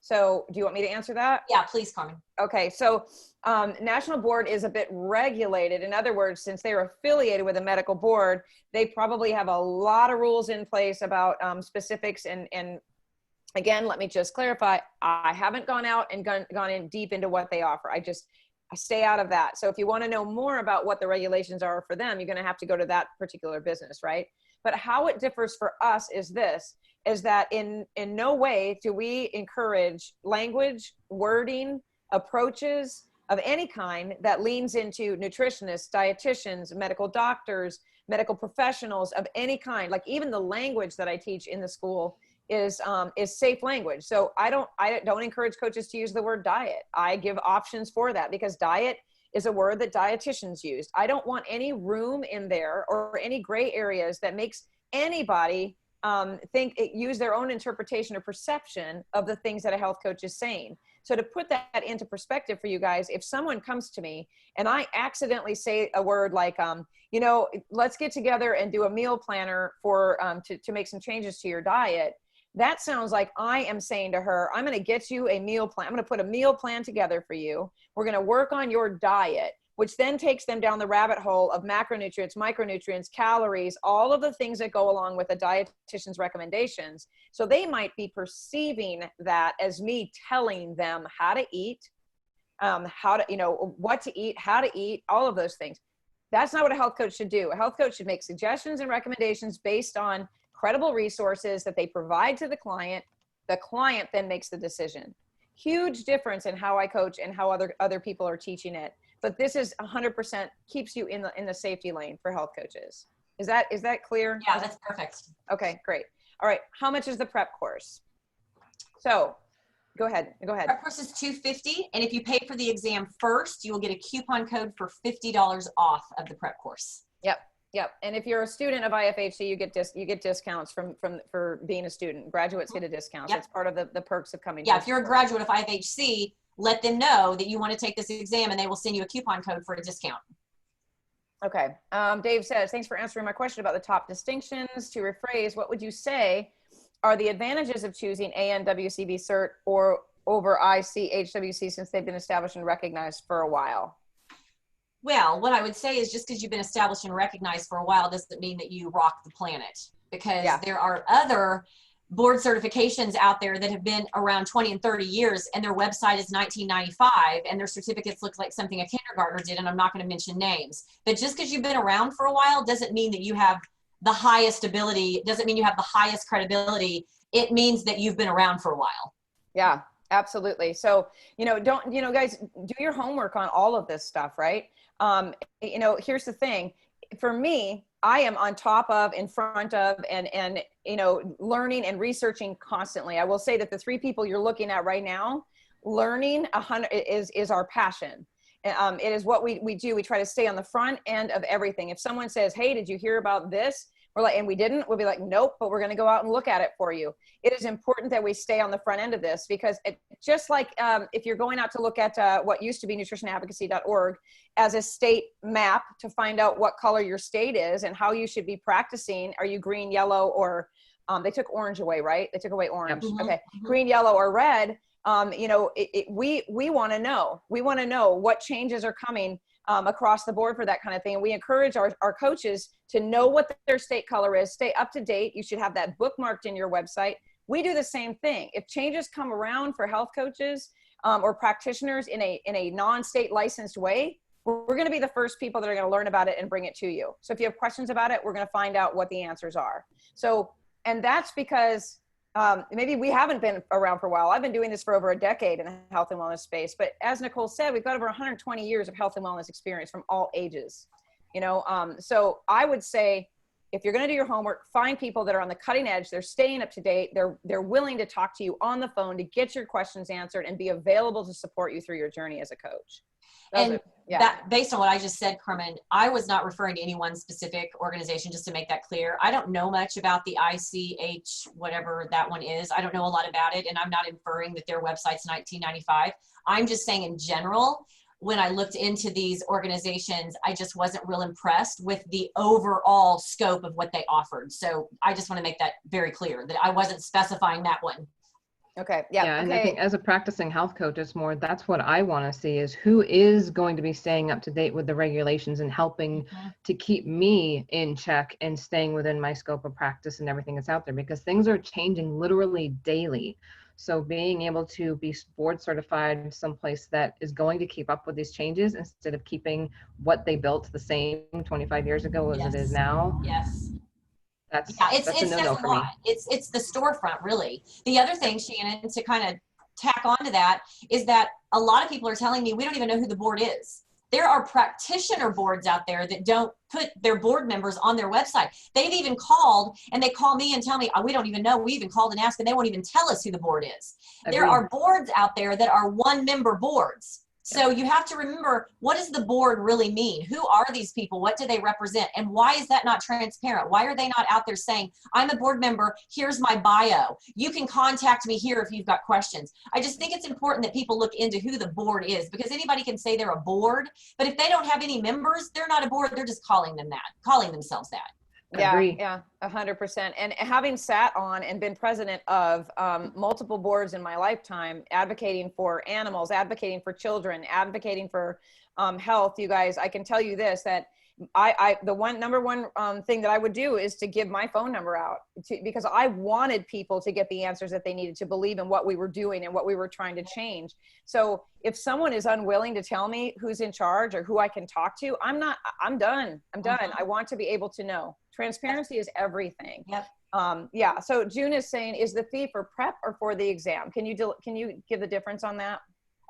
Speaker 1: So do you want me to answer that?
Speaker 2: Yeah, please, Carmen.
Speaker 1: Okay, so National Board is a bit regulated. In other words, since they're affiliated with a medical board, they probably have a lot of rules in place about specifics. And again, let me just clarify, I haven't gone out and gone in deep into what they offer. I stay out of that. So if you want to know more about what the regulations are for them, you're going to have to go to that particular business, right? But how it differs for us is this, is that in no way do we encourage language, wording, approaches of any kind that leans into nutritionists, dietitians, medical doctors, medical professionals of any kind. Like even the language that I teach in the school is safe language. So I don't encourage coaches to use the word diet. I give options for that because diet is a word that dietitians use. I don't want any room in there or any gray areas that makes anybody use their own interpretation or perception of the things that a health coach is saying. So to put that into perspective for you guys, if someone comes to me and I accidentally say a word like, let's get together and do a meal planner for to make some changes to your diet, that sounds like I am saying to her, I'm going to get you a meal plan. I'm going to put a meal plan together for you. We're going to work on your diet, which then takes them down the rabbit hole of macronutrients, micronutrients, calories, all of the things that go along with a dietitian's recommendations. So they might be perceiving that as me telling them how to eat, what to eat, how to eat, all of those things. That's not what a health coach should do. A health coach should make suggestions and recommendations based on credible resources that they provide to the client. The client then makes the decision. Huge difference in how I coach and how other people are teaching it. But this is 100% keeps you in the safety lane for health coaches. Is that clear?
Speaker 2: Yeah, that's perfect.
Speaker 1: Okay, great. All right. How much is the prep course? So go ahead.
Speaker 2: Prep course is $250. And if you pay for the exam first, you will get a coupon code for $50 off of the prep course.
Speaker 1: Yep. And if you're a student of IFHC, you get discounts for being a student. Graduates get a discount.
Speaker 2: Yep.
Speaker 1: It's part of the perks of coming.
Speaker 2: Yeah, if you're a graduate of IFHC, let them know that you want to take this exam and they will send you a coupon code for a discount.
Speaker 1: Okay. Dave says, thanks for answering my question about the top distinctions. To rephrase, what would you say are the advantages of choosing ANWCB cert or over ICHWC since they've been established and recognized for a while?
Speaker 2: Well, what I would say is just because you've been established and recognized for a while doesn't mean that you rock the planet, because there are other board certifications out there that have been around 20 and 30 years and their website is 1995 and their certificates look like something a kindergartner did, and I'm not going to mention names. But just because you've been around for a while doesn't mean that you have the highest ability, doesn't mean you have the highest credibility. It means that you've been around for a while.
Speaker 1: Yeah, absolutely. So, guys, do your homework on all of this stuff, right? Here's the thing. For me, I am on top of, in front of, and learning and researching constantly. I will say that the three people you're looking at right now, learning is our passion. It is what we do. We try to stay on the front end of everything. If someone says, hey, did you hear about this? We're like, and we didn't, we'll be like, nope, but we're going to go out and look at it for you. It is important that we stay on the front end of this, because just like if you're going out to look at what used to be nutritionadvocacy.org as a state map to find out what color your state is and how you should be practicing. Are you green, yellow, or they took orange away, right? They took away orange.
Speaker 2: Mm-hmm.
Speaker 1: Okay. Mm-hmm. Green, yellow, or red. We want to know. We want to know what changes are coming across the board for that kind of thing. And we encourage our coaches to know what their state color is, stay up to date. You should have that bookmarked in your website. We do the same thing. If changes come around for health coaches or practitioners in a non-state licensed way, we're going to be the first people that are going to learn about it and bring it to you. So if you have questions about it, we're going to find out what the answers are. So, and that's because maybe we haven't been around for a while. I've been doing this for over a decade in the health and wellness space. But as Nicole said, we've got over 120 years of health and wellness experience from all ages. So I would say, if you're going to do your homework, find people that are on the cutting edge. They're staying up to date. They're willing to talk to you on the phone to get your questions answered and be available to support you through your journey as a coach.
Speaker 2: That, based on what I just said, Carmen, I was not referring to any one specific organization, just to make that clear. I don't know much about the ICH, whatever that one is. I don't know a lot about it, and I'm not inferring that their website's 1995. I'm just saying in general, when I looked into these organizations, I just wasn't real impressed with the overall scope of what they offered. So I just want to make that very clear, that I wasn't specifying that one.
Speaker 1: Okay. Yeah.
Speaker 3: Yeah, and I
Speaker 1: Okay.
Speaker 3: think as a practicing health coach, it's more, that's what I want to see, is who is going to be staying up to date with the regulations and helping
Speaker 2: Mhm.
Speaker 3: to keep me in check and staying within my scope of practice and everything that's out there, because things are changing literally daily. So being able to be board certified someplace that is going to keep up with these changes instead of keeping what they built the same 25 years ago as it is
Speaker 2: Yes.
Speaker 3: now,
Speaker 2: Yes. Yeah,
Speaker 3: that's a
Speaker 2: it says
Speaker 3: no-no
Speaker 2: a
Speaker 3: for
Speaker 2: lot.
Speaker 3: me.
Speaker 2: It's the storefront, really. The other thing, Shannon, to kind of tack on to that, is that a lot of people are telling me we don't even know who the board is. There are practitioner boards out there that don't put their board members on their website. They've even called, and they call me and tell me, oh, we don't even know. We even called and asked, and they won't even tell us who the board is. There
Speaker 3: Agreed.
Speaker 2: are boards out there that are one-member boards. So you have to remember, what does the board really mean? Who are these people? What do they represent? And why is that not transparent? Why are they not out there saying, I'm a board member, here's my bio. You can contact me here if you've got questions. I just think it's important that people look into who the board is, because anybody can say they're a board, but if they don't have any members, they're not a board, they're just calling themselves that.
Speaker 1: Yeah,
Speaker 3: Agree.
Speaker 1: yeah, 100%. And having sat on and been president of multiple boards in my lifetime, advocating for animals, advocating for children, advocating for health, you guys, I can tell you this, that the number one thing that I would do is to give my phone number out because I wanted people to get the answers that they needed to believe in what we were doing and what we were trying to change. So if someone is unwilling to tell me who's in charge or who I can talk to, I'm done. I'm done. I want to be able to know. Transparency is everything.
Speaker 2: Yep.
Speaker 1: Yeah. So June is saying, is the fee for prep or for the exam? Can you give the difference on that?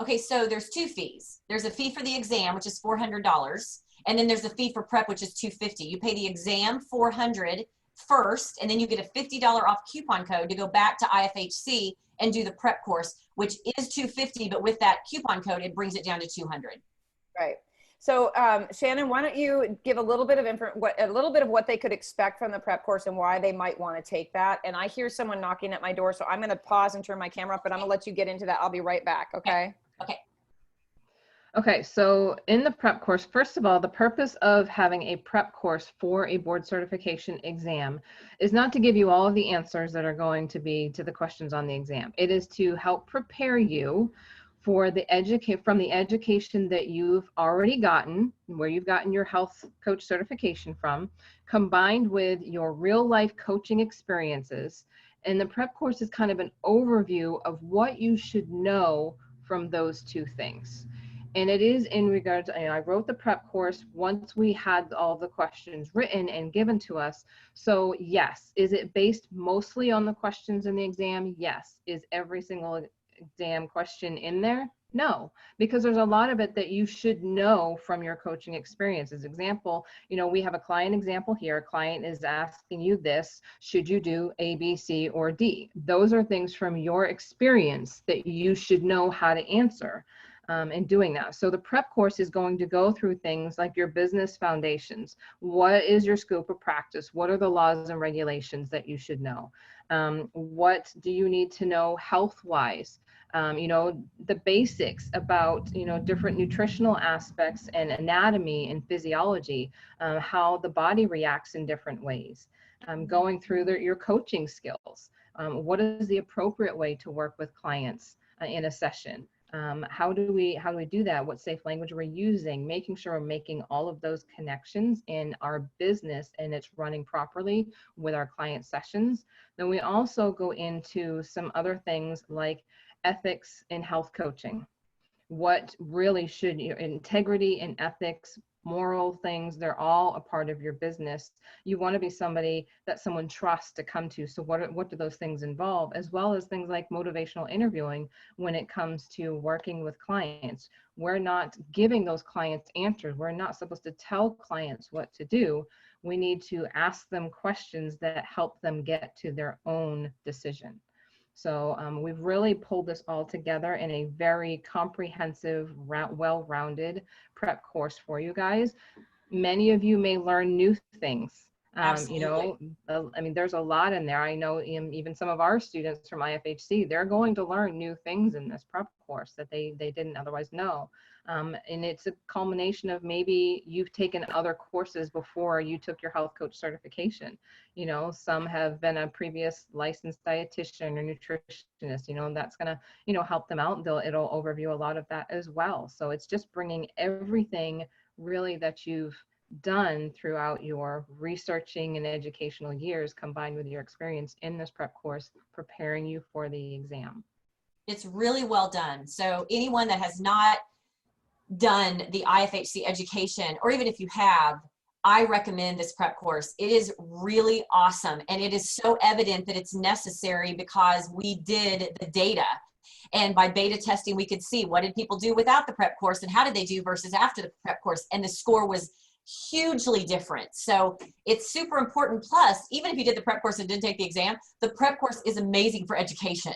Speaker 2: Okay, so there's two fees. There's a fee for the exam, which is $400, and then there's a fee for prep, which is $250. You pay the exam $400 first, and then you get a $50 off coupon code to go back to IFHC and do the prep course, which is $250, but with that coupon code, it brings it down to $200.
Speaker 1: Right. So Shannon, why don't you give a little bit of what they could expect from the prep course and why they might want to take that. And I hear someone knocking at my door, so I'm going to pause and turn my camera up, but I'm going to let you get into that. I'll be right back. Okay.
Speaker 2: Okay.
Speaker 3: Okay, so in the prep course, first of all, the purpose of having a prep course for a board certification exam is not to give you all of the answers that are going to be to the questions on the exam. It is to help prepare you for from the education that you've already gotten, where you've gotten your health coach certification from, combined with your real life coaching experiences. And the prep course is kind of an overview of what you should know from those two things. And it is in regards, I wrote the prep course once we had all the questions written and given to us. So yes, is it based mostly on the questions in the exam? Yes. Is every single exam question in there? No, because there's a lot of it that you should know from your coaching experiences. Example, we have a client example here. A client is asking you this: should you do A, B, C, or D? Those are things from your experience that you should know how to answer. In doing that. So the prep course is going to go through things like your business foundations. What is your scope of practice? What are the laws and regulations that you should know? What do you need to know health-wise? The basics about, different nutritional aspects and anatomy and physiology, how the body reacts in different ways. Going through your coaching skills. What is the appropriate way to work with clients in a session? How do we do that? What safe language we're using, making sure we're making all of those connections in our business and it's running properly with our client sessions. Then we also go into some other things like ethics in health coaching. What really should integrity and ethics, moral things, they're all a part of your business. You want to be somebody that someone trusts to come to. So what do those things involve? As well as things like motivational interviewing when it comes to working with clients. We're not giving those clients answers. We're not supposed to tell clients what to do. We need to ask them questions that help them get to their own decision. So we've really pulled this all together in a very comprehensive, well-rounded prep course for you guys. Many of you may learn new things.
Speaker 2: Absolutely.
Speaker 3: There's a lot in there. I know even some of our students from IFHC, they're going to learn new things in this prep course that they didn't otherwise know. And it's a culmination of maybe you've taken other courses before you took your health coach certification. You know, some have been a previous licensed dietitian or nutritionist, you know, and that's going to, you know, help them out. It'll overview a lot of that as well. So it's just bringing everything really that you've done throughout your researching and educational years combined with your experience in this prep course, preparing you for the exam.
Speaker 2: It's really well done. So anyone that has not done the IFHC education, or even if you have, I recommend this prep course. It is really awesome. And it is so evident that it's necessary because we did the data. And by beta testing, we could see what did people do without the prep course and how did they do versus after the prep course. And the score was hugely different. So it's super important. Plus, even if you did the prep course and didn't take the exam, the prep course is amazing for education.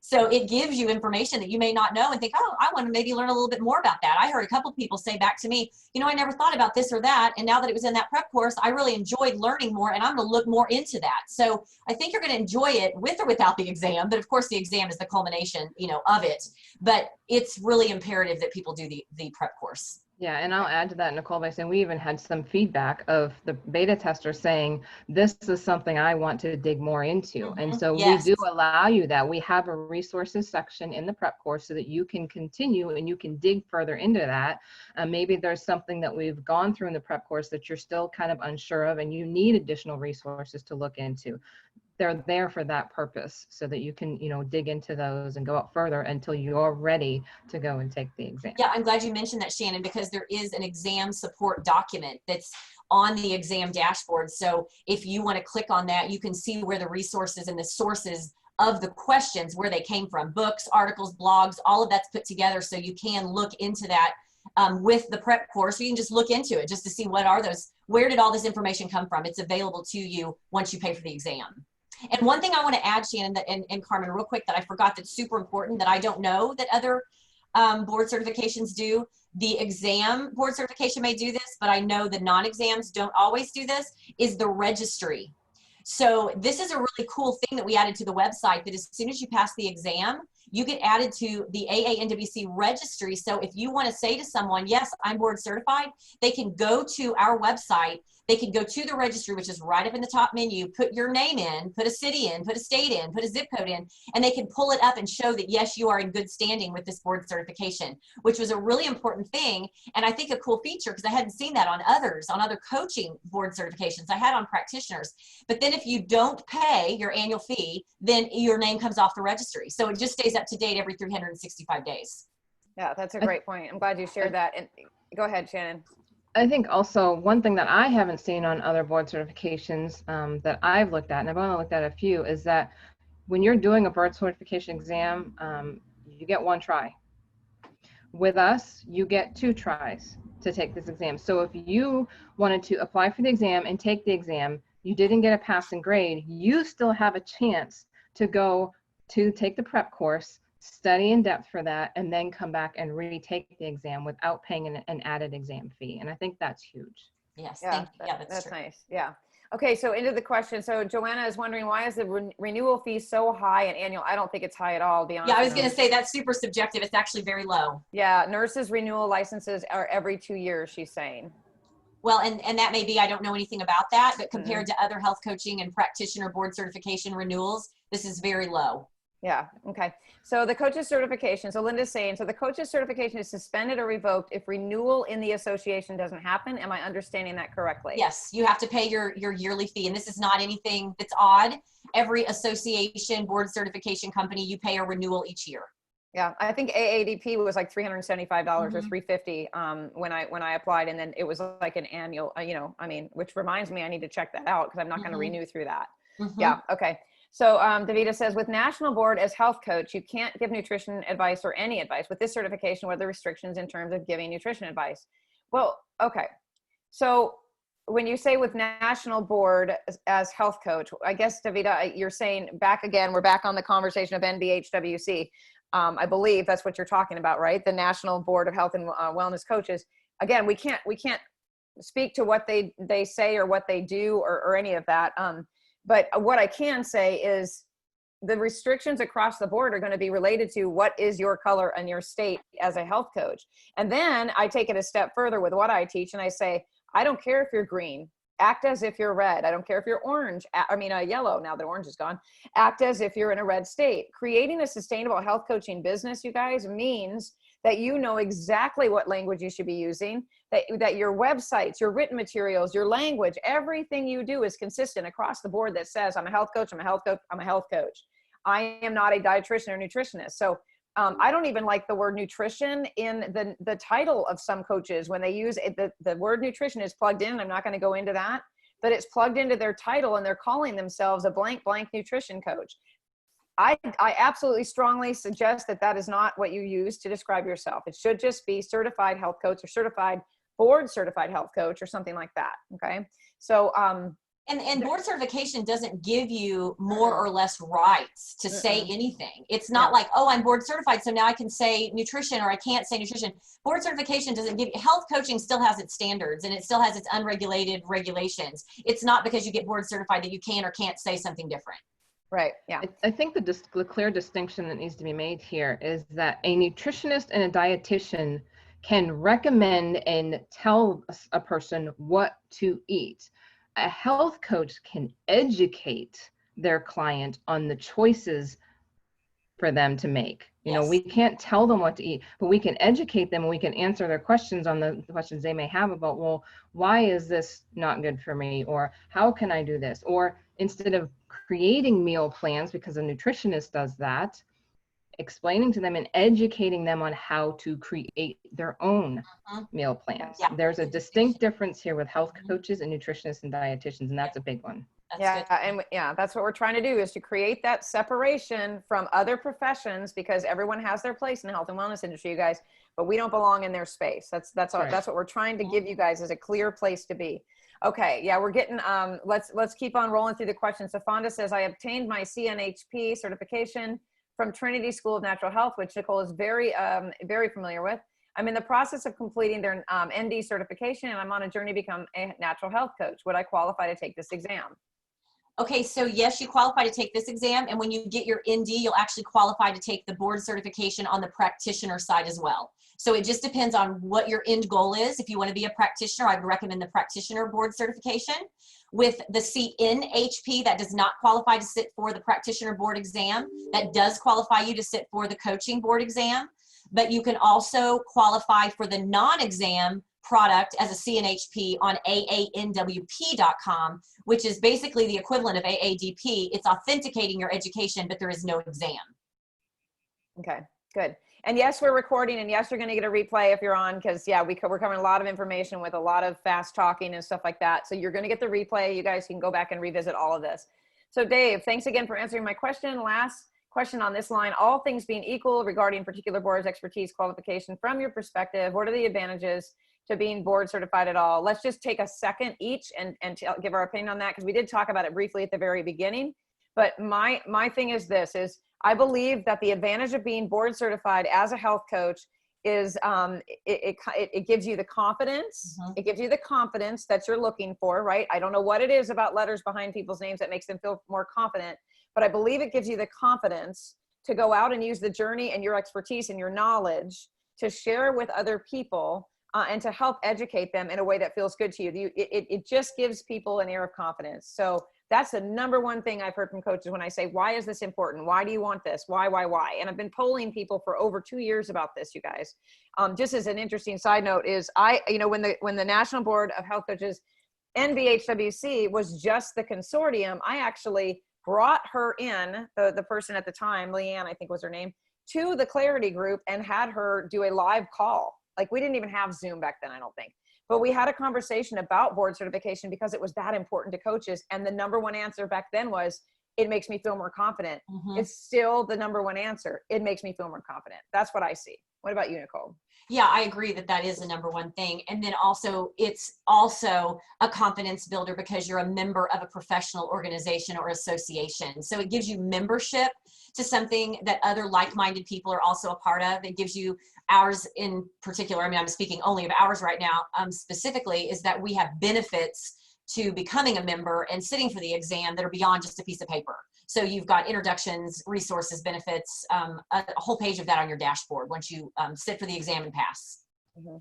Speaker 2: So it gives you information that you may not know and think, oh, I want to maybe learn a little bit more about that. I heard a couple people say back to me, you know, I never thought about this or that. And now that it was in that prep course, I really enjoyed learning more and I'm going to look more into that. So I think you're going to enjoy it with or without the exam. But of course, the exam is the culmination, you know, of it. But it's really imperative that people do the prep course.
Speaker 3: Yeah, and I'll add to that, Nicole, by saying we even had some feedback of the beta tester saying, this is something I want to dig more into.
Speaker 2: Mm-hmm.
Speaker 3: And so
Speaker 2: Yes.
Speaker 3: we do allow you that. We have a resources section in the prep course so that you can continue and you can dig further into that. Maybe there's something that we've gone through in the prep course that you're still kind of unsure of and you need additional resources to look into. They're there for that purpose so that you can, you know, dig into those and go out further until you're ready to go and take the exam.
Speaker 2: Yeah, I'm glad you mentioned that, Shannon, because there is an exam support document that's on the exam dashboard. So if you want to click on that, you can see where the resources and the sources of the questions, where they came from, books, articles, blogs, all of that's put together. So you can look into that with the prep course. You can just look into it just to see what are those, where did all this information come from? It's available to you once you pay for the exam. And one thing I want to add, Shannon, and Carmen, real quick, that I forgot that's super important that I don't know that other board certifications do. The exam board certification may do this, but I know the non-exams don't always do this, is the registry. So this is a really cool thing that we added to the website, that as soon as you pass the exam, you get added to the AANWC registry. So if you want to say to someone, yes, I'm board certified, they can go to our website. They can go to the registry, which is right up in the top menu, put your name in, put a city in, put a state in, put a zip code in, and they can pull it up and show that, yes, you are in good standing with this board certification, which was a really important thing. And I think a cool feature, because I hadn't seen that on others, on other coaching board certifications. I had on practitioners. But then if you don't pay your annual fee, then your name comes off the registry. So it just stays up to date every 365 days.
Speaker 1: Yeah, that's a great point. I'm glad you shared that. And go ahead, Shannon.
Speaker 3: I think also one thing that I haven't seen on other board certifications that I've looked at, and I've only looked at a few, is that when you're doing a board certification exam, you get one try. With us, you get 2 tries to take this exam. So if you wanted to apply for the exam and take the exam, you didn't get a passing grade, you still have a chance to go to take the prep course, study in depth for that, and then come back and retake the exam without paying an added exam fee. And I think that's huge.
Speaker 2: Yes,
Speaker 1: Yeah,
Speaker 2: thank you. Yeah,
Speaker 1: that's
Speaker 2: true.
Speaker 1: nice. Yeah. Okay, so into the question. So Joanna is wondering, why is the renewal fee so high and annual? I don't think it's high at all, to be honest.
Speaker 2: Yeah, I was going to say that's super subjective. It's actually very low.
Speaker 1: Yeah, nurses renewal licenses are every 2 years, she's saying.
Speaker 2: Well, and that may be, I don't know anything about that, but compared to other health coaching and practitioner board certification renewals, this is very low.
Speaker 1: Yeah. Okay. So the coach's certification. So Linda's saying, so the coach's certification is suspended or revoked if renewal in the association doesn't happen. Am I understanding that correctly?
Speaker 2: Yes. You have to pay your yearly fee. And this is not anything that's odd. Every association board certification company, you pay a renewal each year.
Speaker 1: Yeah. I think AADP was like $375 or $350 when I applied. And then it was like an annual, you know, I mean, which reminds me, I need to check that out because I'm not going to renew through that. Yeah. Okay. So Davida says, with national board as health coach, you can't give nutrition advice or any advice. With this certification, what are the restrictions in terms of giving nutrition advice? Well, okay. So when you say with national board as health coach, I guess, Davida, you're saying back again, we're back on the conversation of NBHWC. I believe that's what you're talking about, right? The National Board of Health and Wellness Coaches. Again, we can't speak to what they say or what they do or any of that. But what I can say is the restrictions across the board are going to be related to what is your color and your state as a health coach. And then I take it a step further with what I teach, and I say, I don't care if you're green, act as if you're red. I don't care if you're orange, yellow, now that orange is gone, act as if you're in a red state. Creating a sustainable health coaching business, you guys, means that you know exactly what language you should be using, that your websites, your written materials, your language, everything you do is consistent across the board that says, I'm a health coach, I'm a health coach, I'm a health coach. I am not a dietitian or nutritionist. So I don't even like the word nutrition in the title of some coaches when they use it. The word nutrition is plugged in. I'm not going to go into that, but it's plugged into their title and they're calling themselves a blank nutrition coach. I absolutely strongly suggest that is not what you use to describe yourself. It should just be certified health coach or board certified health coach or something like that. Okay. So,
Speaker 2: and board certification doesn't give you more or less rights to say anything. It's not like, oh, I'm board certified, so now I can say nutrition or I can't say nutrition. Board certification doesn't give, health coaching still has its standards and it still has its unregulated regulations. It's not because you get board certified that you can or can't say something different.
Speaker 1: Right. Yeah.
Speaker 3: I think the clear distinction that needs to be made here is that a nutritionist and a dietitian can recommend and tell a person what to eat. A health coach can educate their client on the choices for them to make. You know, we can't tell them what to eat, but we can educate them and we can answer their questions on the questions they may have about, well, why is this not good for me? Or how can I do this? Or instead of creating meal plans, because a nutritionist does that, explaining to them and educating them on how to create their own meal plans. Yeah. There's a distinct difference here with health coaches and nutritionists and dietitians, and that's a big one.
Speaker 1: That's what we're trying to do, is to create that separation from other professions, because everyone has their place in the health and wellness industry, you guys, but we don't belong in their space. That's right. That's what we're trying to give you guys, is a clear place to be. Okay. Yeah, we're getting, let's keep on rolling through the questions. So Fonda says, I obtained my CNHP certification from Trinity School of Natural Health, which Nicole is very familiar with. I'm in the process of completing their ND certification, and I'm on a journey to become a natural health coach. Would I qualify to take this exam?
Speaker 2: Okay, so yes, you qualify to take this exam, and when you get your ND, you'll actually qualify to take the board certification on the practitioner side as well. So it just depends on what your end goal is. If you want to be a practitioner, I would recommend the practitioner board certification. With the CNHP, that does not qualify to sit for the practitioner board exam. That does qualify you to sit for the coaching board exam, but you can also qualify for the non-exam product as a CNHP on aanwp.com, which is basically the equivalent of AADP. It's authenticating your education, but there is no exam.
Speaker 1: Okay, good. And yes, we're recording, and yes, you're going to get a replay if you're on, because we're covering a lot of information with a lot of fast talking and stuff like that. So you're going to get the replay. You guys can go back and revisit all of this. So Dave, thanks again for answering my question. Last question on this line: all things being equal regarding particular board's expertise qualification, from your perspective, what are the advantages to being board certified at all? Let's just take a second each and give our opinion on that, because we did talk about it briefly at the very beginning. But my thing is this, is I believe that the advantage of being board certified as a health coach is it gives you the confidence. It gives you the confidence that you're looking for, right? I don't know what it is about letters behind people's names that makes them feel more confident, but I believe it gives you the confidence to go out and use the journey and your expertise and your knowledge to share with other people and to help educate them in a way that feels good to you. It just gives people an air of confidence. So that's the number one thing I've heard from coaches when I say, why is this important? Why do you want this? Why? And I've been polling people for over 2 years about this, you guys. Just as an interesting side note is when the National Board of Health Coaches, NBHWC, was just the consortium, I actually brought her in, the person at the time, Leanne, I think was her name, to the Clarity group and had her do a live call. Like, we didn't even have Zoom back then, I don't think. But we had a conversation about board certification because it was that important to coaches. And the number one answer back then was, it makes me feel more confident. It's still the number one answer. It makes me feel more confident. That's what I see. What about you, Nicole?
Speaker 2: Yeah, I agree that is the number one thing. And then also, it's also a confidence builder because you're a member of a professional organization or association. So it gives you membership to something that other like-minded people are also a part of. It gives you, ours in particular, I mean, I'm speaking only of ours right now, specifically, is that we have benefits to becoming a member and sitting for the exam that are beyond just a piece of paper. So you've got introductions, resources, benefits, a whole page of that on your dashboard once you sit for the exam and pass.
Speaker 1: Mm-hmm.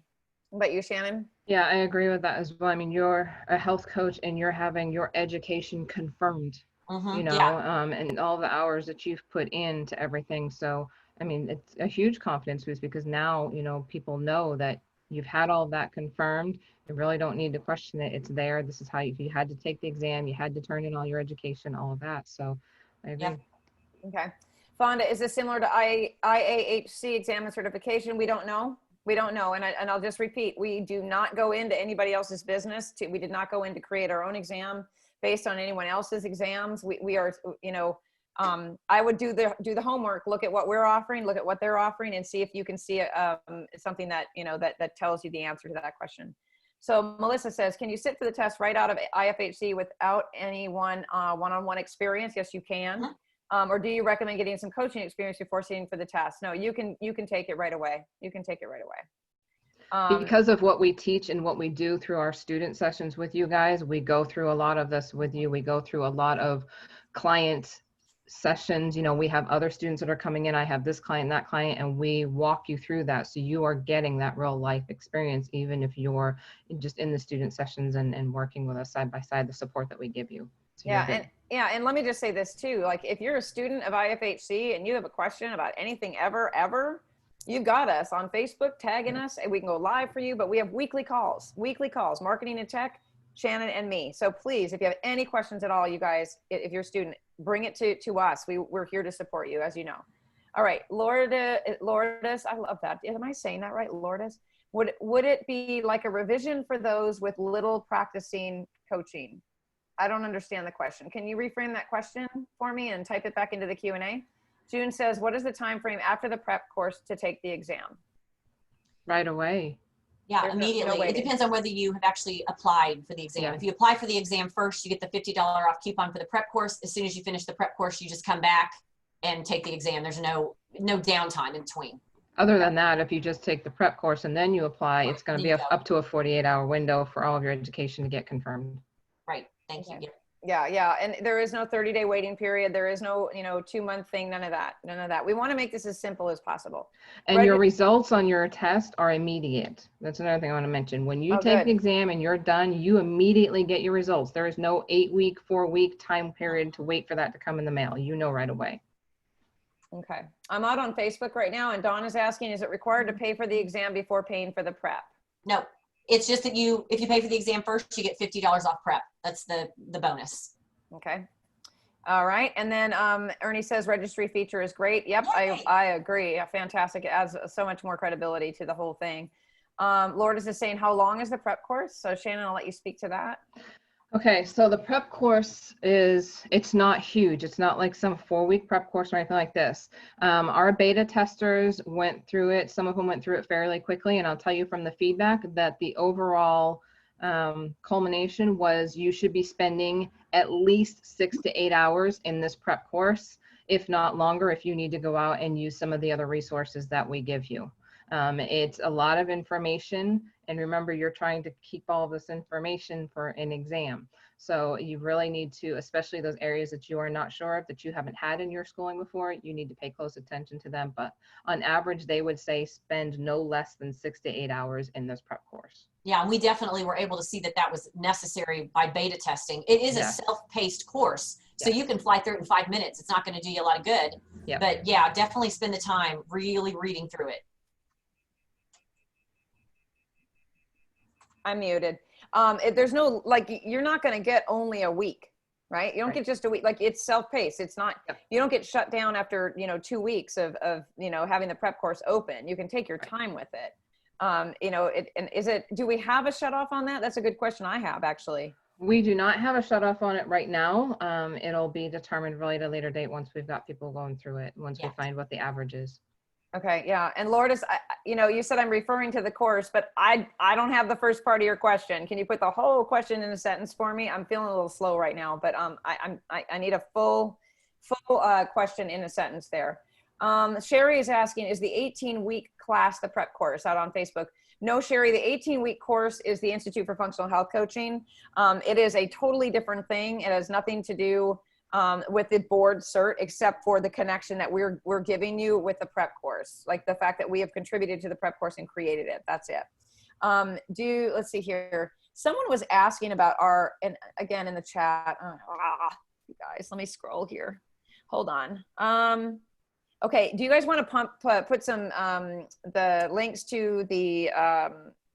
Speaker 1: What about you, Shannon?
Speaker 3: Yeah, I agree with that as well. I mean, you're a health coach and you're having your education confirmed, you know,
Speaker 2: Yeah.
Speaker 3: and all the hours that you've put into everything. So, I mean, it's a huge confidence boost because now, you know, people know that you've had all that confirmed. You really don't need to question it. It's there. This is how you had to take the exam. You had to turn in all your education, all of that. So I agree.
Speaker 2: Yep.
Speaker 1: Okay. Fonda, is this similar to IAHC exam and certification? We don't know. We don't know. And I'll just repeat, we do not go into anybody else's business. We did not go in to create our own exam based on anyone else's exams. We are, you know, I would do the homework, look at what we're offering, look at what they're offering, and see if you can see something that, you know, that tells you the answer to that question. So Melissa says, can you sit for the test right out of IFHC without any one-on-one experience? Yes, you can. Or do you recommend getting some coaching experience before sitting for the test? No, you can take it right away. You can take it right away.
Speaker 3: Because of what we teach and what we do through our student sessions with you guys, we go through a lot of this with you. We go through a lot of client sessions. You know, we have other students that are coming in. I have this client, that client, and we walk you through that. So you are getting that real life experience, even if you're just in the student sessions and working with us side by side, the support that we give you. So
Speaker 1: yeah, and let me just say this too. Like, if you're a student of IFHC and you have a question about anything ever, you've got us on Facebook, tagging us, and we can go live for you. But we have weekly calls, marketing and tech, Shannon and me. So please, if you have any questions at all, you guys, if you're a student, bring it to us. We're here to support you, as you know. All right, Lourdes, I love that. Am I saying that right, Lourdes? Would it be like a revision for those with little practicing coaching? I don't understand the question. Can you reframe that question for me and type it back into the Q&A? June says, what is the time frame after the prep course to take the exam?
Speaker 3: Right away.
Speaker 2: Yeah,
Speaker 1: There's
Speaker 2: immediately.
Speaker 1: no
Speaker 2: it depends on whether you have actually applied for the exam.
Speaker 3: Yeah.
Speaker 2: If you apply for the exam first, you get the $50 off coupon for the prep course. As soon as you finish the prep course, you just come back and take the exam. There's no downtime in between.
Speaker 3: Other than that, if you just take the prep course and then you apply, it's going to be up to a 48-hour window for all of your education to get confirmed.
Speaker 2: Right. Thank you.
Speaker 1: Yeah. And there is no 30-day waiting period. There is no, 2-month thing. None of that. We want to make this as simple as possible.
Speaker 3: And your results on your test are immediate. That's another thing I want to mention. When you take the exam and you're done, you immediately get your results. There is no 8-week, 4-week time period to wait for that to come in the mail. You know right away.
Speaker 1: Okay. I'm out on Facebook right now, and Dawn is asking, is it required to pay for the exam before paying for the prep?
Speaker 2: No. It's just that if you pay for the exam first, you get $50 off prep. That's the bonus.
Speaker 1: Okay. All right. And then Ernie says registry feature is great. Yep, I agree. Yeah, fantastic. It adds so much more credibility to the whole thing. Lourdes is saying, how long is the prep course? So Shannon, I'll let you speak to that.
Speaker 3: Okay, so the prep course it's not huge. It's not like some 4-week prep course or anything like this. Our beta testers went through it. Some of them went through it fairly quickly, and I'll tell you from the feedback that the overall culmination was you should be spending at least 6 to 8 hours in this prep course, if not longer, if you need to go out and use some of the other resources that we give you. It's a lot of information, and remember, you're trying to keep all of this information for an exam. So you really need to, especially those areas that you are not sure of, that you haven't had in your schooling before, you need to pay close attention to them. But on average, they would say spend no less than 6 to 8 hours in this prep course.
Speaker 2: Yeah, and we definitely were able to see that was necessary by beta testing. It is a self-paced course, so you can fly through it in 5 minutes. It's not going to do you a lot of good. But yeah, definitely spend the time really reading through it.
Speaker 1: I'm muted. There's no, like, you're not going to get only a week, right? You don't get just a week. Like, it's self-paced. It's not, you don't get shut down after, 2 weeks of having the prep course open. You can take your time with it. Do we have a shut off on that? That's a good question I have, actually.
Speaker 3: We do not have a shut off on it right now. It'll be determined really at a later date once we've got people going through it, once we find what the average is.
Speaker 1: Okay, yeah. And Lourdes, you said I'm referring to the course, but I don't have the first part of your question. Can you put the whole question in a sentence for me? I'm feeling a little slow right now, but I need a full question in a sentence there. Sherry is asking, is the 18-week class the prep course out on Facebook? No, Sherry, the 18-week course is the Institute for Functional Health Coaching. It is a totally different thing. It has nothing to do with the board cert, except for the connection that we're giving you with the prep course, like the fact that we have contributed to the prep course and created it. That's it. Let's see here. Someone was asking about and again in the chat, you guys, let me scroll here. Hold on. Okay, do you guys want to put some the links to the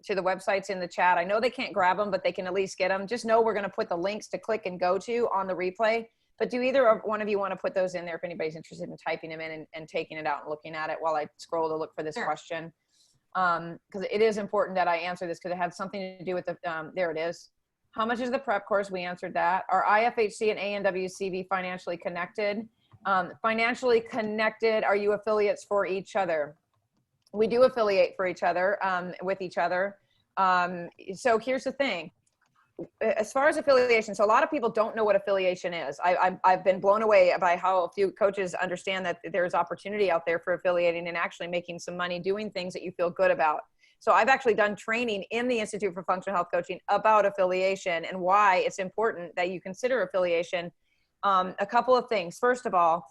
Speaker 1: websites in the chat? I know they can't grab them, but they can at least get them. Just know we're going to put the links to click and go to on the replay. But do either one of you want to put those in there if anybody's interested in typing them in and taking it out and looking at it while I scroll to look for this question? Because it is important that I answer this because it had something to do with the, there it is. How much is the prep course? We answered that. Are IFHC and ANWCB financially connected? Financially connected, are you affiliates for each other? We do affiliate for each other, with each other. So here's the thing. As far as affiliation, so a lot of people don't know what affiliation is. I've been blown away by how a few coaches understand that there's opportunity out there for affiliating and actually making some money doing things that you feel good about. So I've actually done training in the Institute for Functional Health Coaching about affiliation and why it's important that you consider affiliation. A couple of things. First of all,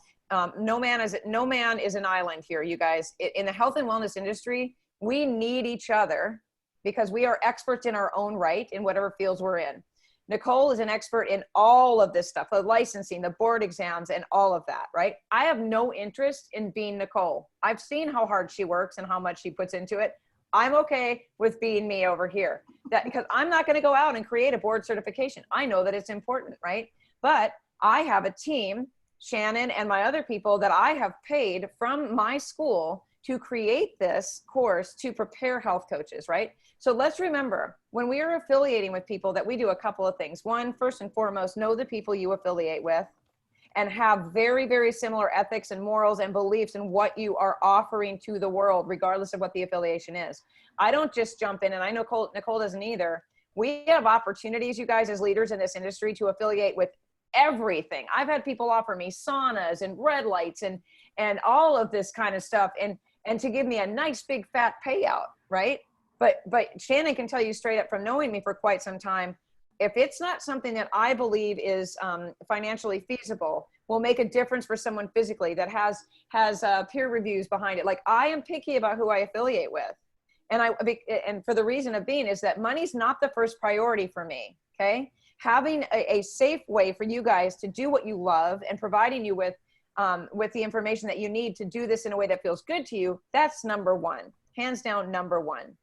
Speaker 1: no man is an island here, you guys. In the health and wellness industry, we need each other because we are experts in our own right in whatever fields we're in. Nicole is an expert in all of this stuff, the licensing, the board exams, and all of that, right? I have no interest in being Nicole. I've seen how hard she works and how much she puts into it. I'm okay with being me over here because I'm not going to go out and create a board certification. I know that it's important, right? But I have a team, Shannon and my other people that I have paid from my school to create this course to prepare health coaches, right? So let's remember when we are affiliating with people that we do a couple of things. One, first and foremost, know the people you affiliate with and have very, very similar ethics and morals and beliefs in what you are offering to the world, regardless of what the affiliation is. I don't just jump in, and I know Nicole doesn't either. We have opportunities, you guys, as leaders in this industry to affiliate with everything. I've had people offer me saunas and red lights and all of this kind of stuff and to give me a nice big fat payout, right? But Shannon can tell you straight up from knowing me for quite some time, if it's not something that I believe is financially feasible, will make a difference for someone physically that has peer reviews behind it. Like I am picky about who I affiliate with. And for the reason of being is that money's not the first priority for me, okay? Having a safe way for you guys to do what you love and providing you with the information that you need to do this in a way that feels good to you, that's number one, hands down number one.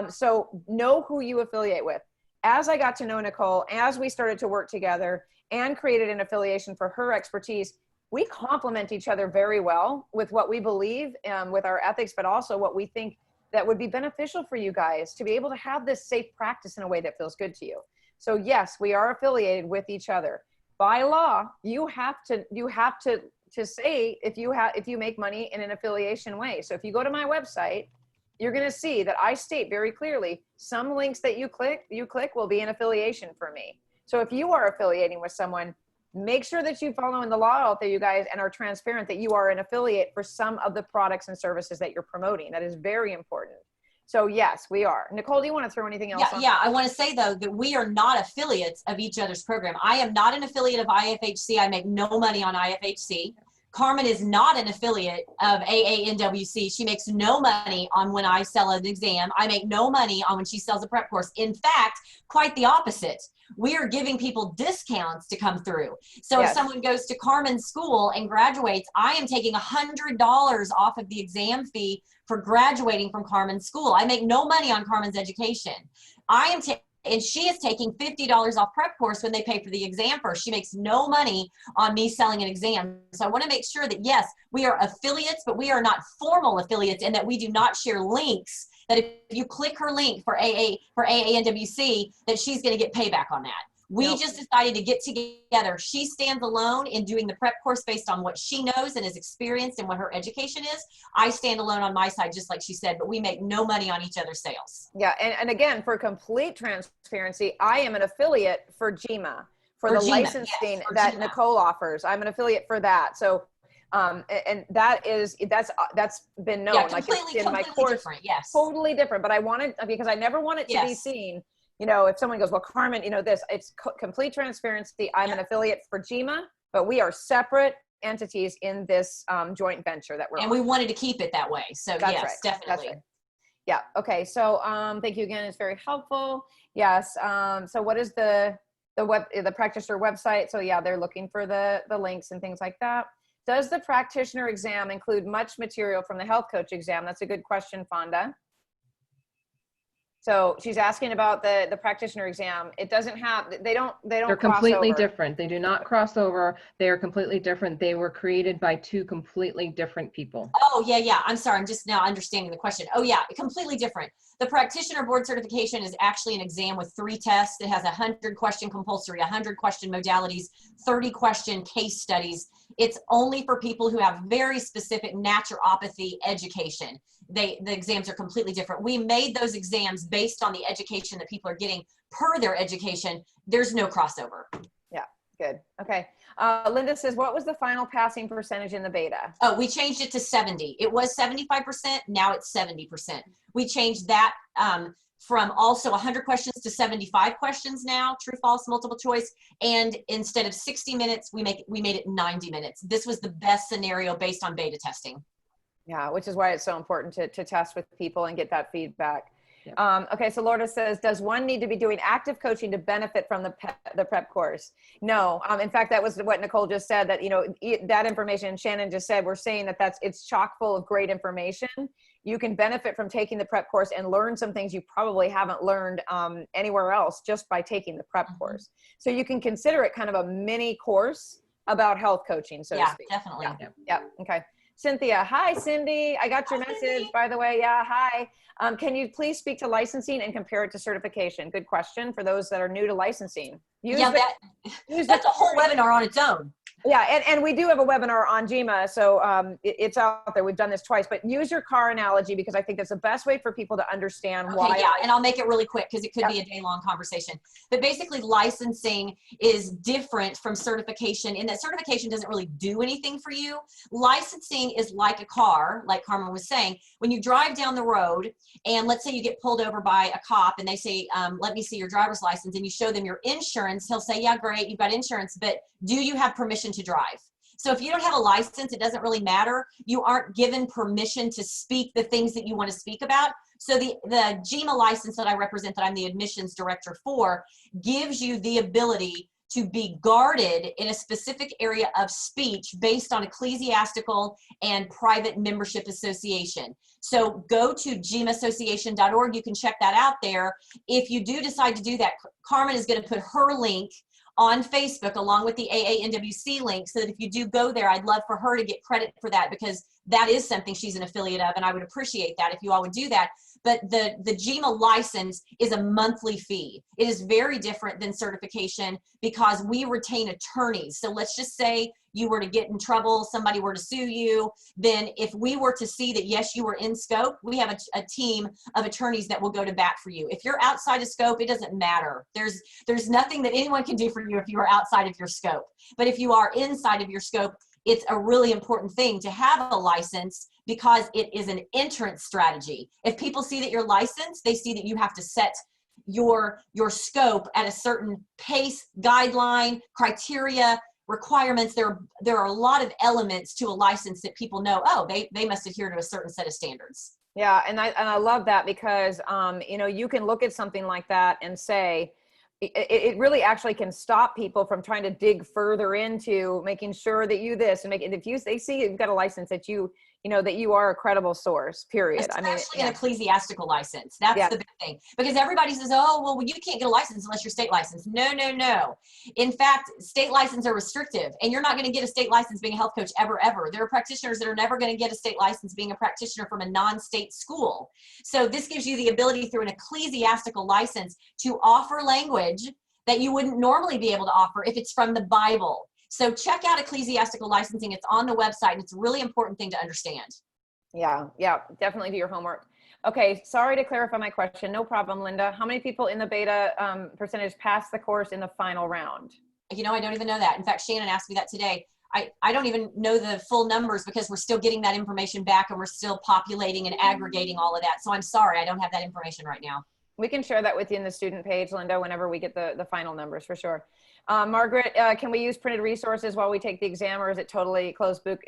Speaker 1: So know who you affiliate with. As I got to know Nicole, as we started to work together and created an affiliation for her expertise, we complement each other very well with what we believe, with our ethics, but also what we think that would be beneficial for you guys to be able to have this safe practice in a way that feels good to you. So yes, we are affiliated with each other. By law, you have to say if you make money in an affiliation way. So if you go to my website, you're going to see that I state very clearly some links that you click will be an affiliation for me. So if you are affiliating with someone, make sure that you follow in the law out there, you guys, and are transparent that you are an affiliate for some of the products and services that you're promoting. That is very important. So yes, we are. Nicole, do you want to throw anything else on?
Speaker 2: Yeah, I want to say though that we are not affiliates of each other's program. I am not an affiliate of IFHC. I make no money on IFHC. Carmen is not an affiliate of AANWC. She makes no money on when I sell an exam. I make no money on when she sells a prep course. In fact, quite the opposite. We are giving people discounts to come through. So yes. If someone goes to Carmen's school and graduates, I am taking $100 off of the exam fee for graduating from Carmen's school. I make no money on Carmen's education. And she is taking $50 off prep course when they pay for the exam first. She makes no money on me selling an exam. So I want to make sure that, yes, we are affiliates, but we are not formal affiliates, and that we do not share links, that if you click her link for AANWC, that she's going to get payback on that. We just decided to get together. She stands alone in doing the prep course based on what she knows and is experienced and what her education is. I stand alone on my side, just like she said, but we make no money on each other's sales.
Speaker 1: Yeah, and again, for complete transparency, I am an affiliate for GMA, for the licensing that Nicole offers. I'm an affiliate for that. So And that's been known.
Speaker 2: Yeah,
Speaker 1: like
Speaker 2: completely,
Speaker 1: in my
Speaker 2: completely
Speaker 1: course,
Speaker 2: different. Yes.
Speaker 1: totally different. But I wanted, because I never want it to be
Speaker 2: Yes.
Speaker 1: seen, you know, if someone goes, well, Carmen, you know, it's complete transparency. I'm an affiliate for GMA, but we are separate entities in this joint venture that we're
Speaker 2: And
Speaker 1: on.
Speaker 2: we wanted to keep it that way. So
Speaker 1: That's
Speaker 2: yes,
Speaker 1: right.
Speaker 2: definitely.
Speaker 1: That's right. Yeah. Okay. So thank you again. It's very helpful. Yes. So what is the practitioner website? So yeah, they're looking for the links and things like that. Does the practitioner exam include much material from the health coach exam? That's a good question, Fonda. So she's asking about the practitioner exam. It doesn't have, they're
Speaker 3: completely different. They do not cross over. They are completely different. They were created by two completely different people.
Speaker 2: Oh, yeah. I'm sorry. I'm just now understanding the question. Oh, yeah, completely different. The practitioner board certification is actually an exam with 3 tests. It has 100 question compulsory, 100 question modalities, 30 question case studies. It's only for people who have very specific naturopathy education. The exams are completely different. We made those exams based on the education that people are getting per their education. There's no crossover.
Speaker 1: Yeah, good. Okay. Linda says, what was the final passing percentage in the beta?
Speaker 2: Oh, we changed it to 70. It was 75%. Now it's 70%. We changed that from also 100 questions to 75 questions now, true, false, multiple choice. And instead of 60 minutes, we made it 90 minutes. This was the best scenario based on beta testing.
Speaker 1: Yeah, which is why it's so important to test with people and get that feedback. Yeah. Okay, so Lorda says, does one need to be doing active coaching to benefit from the prep course? No. In fact, that was what Nicole just said, that, you know, that information Shannon just said, we're saying that it's chock full of great information. You can benefit from taking the prep course and learn some things you probably haven't learned anywhere else just by taking the prep course. So you can consider it kind of a mini course about health coaching, so to speak.
Speaker 2: Definitely.
Speaker 1: Yeah. Okay. Cynthia. Hi, Cindy. I got your message, Cindy, by the way. Yeah. Hi. Can you please speak to licensing and compare it to certification? Good question for those that are new to licensing.
Speaker 2: That's a whole webinar on its own.
Speaker 1: Yeah, and we do have a webinar on GMA, so it's out there. We've done this twice, but use your car analogy because I think that's the best way for people to understand why.
Speaker 2: Yeah, and I'll make it really quick because it could be a day-long conversation. But basically, licensing is different from certification in that certification doesn't really do anything for you. Licensing is like a car, like Carmen was saying. When you drive down the road, and let's say you get pulled over by a cop, and they say, let me see your driver's license, and you show them your insurance, he'll say, yeah, great, you've got insurance, but do you have permission to drive? So if you don't have a license, it doesn't really matter. You aren't given permission to speak the things that you want to speak about. So the GMA license that I represent, that I'm the admissions director for, gives you the ability to be guarded in a specific area of speech based on ecclesiastical and private membership association. So go to gmassociation.org. You can check that out there. If you do decide to do that, Carmen is going to put her link on Facebook along with the AANWC link, so that if you do go there, I'd love for her to get credit for that, because that is something she's an affiliate of, and I would appreciate that if you all would do that. But the GMA license is a monthly fee. It is very different than certification because we retain attorneys. So let's just say you were to get in trouble, somebody were to sue you, then if we were to see that, yes, you were in scope, we have a team of attorneys that will go to bat for you. If you're outside of scope, it doesn't matter. There's nothing that anyone can do for you if you are outside of your scope. But if you are inside of your scope, it's a really important thing to have a license because it is an entrance strategy. If people see that you're licensed, they see that you have to set your scope at a certain pace, guideline, criteria, requirements. There are a lot of elements to a license that people know, oh, they must adhere to a certain set of standards.
Speaker 1: Yeah, and I love that because you know, you can look at something like that and say, it really actually can stop people from trying to dig further into making sure that you this and if they see you've got a license that you know that you are a credible source, period.
Speaker 2: Especially an ecclesiastical license. That's the big thing, because everybody says, oh, well, you can't get a license unless you're state licensed. No. In fact, state licenses are restrictive, and you're not going to get a state license being a health coach ever. There are practitioners that are never going to get a state license being a practitioner from a non-state school. So this gives you the ability through an ecclesiastical license to offer language that you wouldn't normally be able to offer if it's from the Bible. So check out ecclesiastical licensing. It's on the website, and it's a really important thing to understand.
Speaker 1: Yeah, definitely do your homework. Okay, sorry to clarify my question. No problem, Linda. How many people in the beta percentage passed the course in the final round?
Speaker 2: You know, I don't even know that. In fact, Shannon asked me that today. I don't even know the full numbers because we're still getting that information back and we're still populating and aggregating all of that. So I'm sorry, I don't have that information right now.
Speaker 1: We can share that with you in the student page, Linda, whenever we get the final numbers for sure. Margaret, can we use printed resources while we take the exam, or is it totally closed book?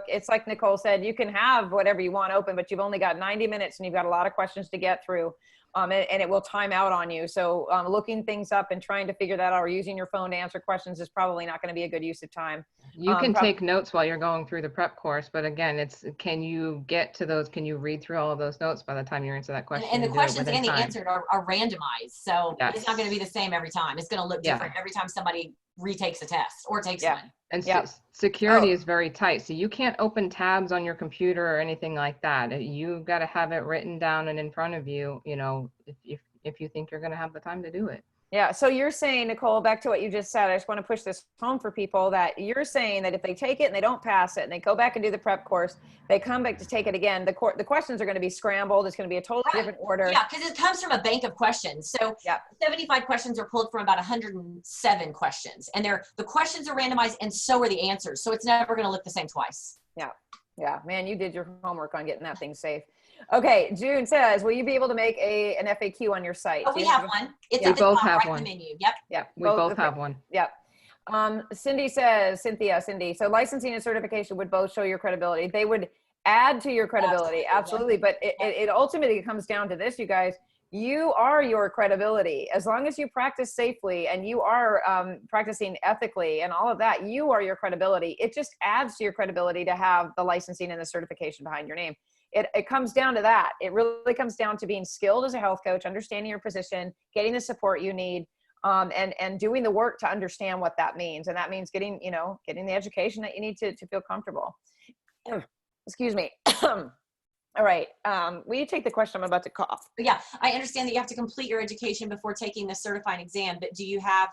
Speaker 1: It's like Nicole said, you can have whatever you want open, but you've only got 90 minutes and you've got a lot of questions to get through. And it will time out on you. So looking things up and trying to figure that out or using your phone to answer questions is probably not going to be a good use of time.
Speaker 3: You can take notes while you're going through the prep course, but again, it's, can you get to those, can you read through all of those notes by the time you answer that question?
Speaker 2: And the questions and the
Speaker 3: time.
Speaker 2: answers are randomized. So
Speaker 3: Yes.
Speaker 2: it's not going to be the same every time. It's going to look different every time somebody retakes a test or takes one.
Speaker 3: And security is very tight. So you can't open tabs on your computer or anything like that. You've got to have it written down and in front of you, you know, if you think you're going to have the time to do it.
Speaker 1: Yeah. So you're saying, Nicole, back to what you just said, I just want to push this home for people, that you're saying that if they take it and they don't pass it and they go back and do the prep course, they come back to take it again, the questions are going to be scrambled. It's going to be a totally different order.
Speaker 2: Yeah, because it comes from a bank of questions. So 75 questions are pulled from about 107 questions. And the questions are randomized and so are the answers. So it's never going to look the same twice.
Speaker 1: Yeah. Yeah. Man, you did your homework on getting that thing safe. Okay, June says, will you be able to make an FAQ on your site?
Speaker 2: Oh, we have one. It's at the top right in the menu. Yep.
Speaker 1: Yeah.
Speaker 3: We both have one.
Speaker 1: Yep. Cindy says, Cindy, so licensing and certification would both show your credibility. They would add to your credibility. Absolutely. But it ultimately comes down to this, you guys. You are your credibility. As long as you practice safely and you are practicing ethically and all of that, you are your credibility. It just adds to your credibility to have the licensing and the certification behind your name. It comes down to that. It really comes down to being skilled as a health coach, understanding your position, getting the support you need, and doing the work to understand what that means. And that means getting the education that you need to feel comfortable. Excuse me. All right. Will you take the question? I'm about to cough.
Speaker 2: Yeah, I understand that you have to complete your education before taking the certifying exam, but do you have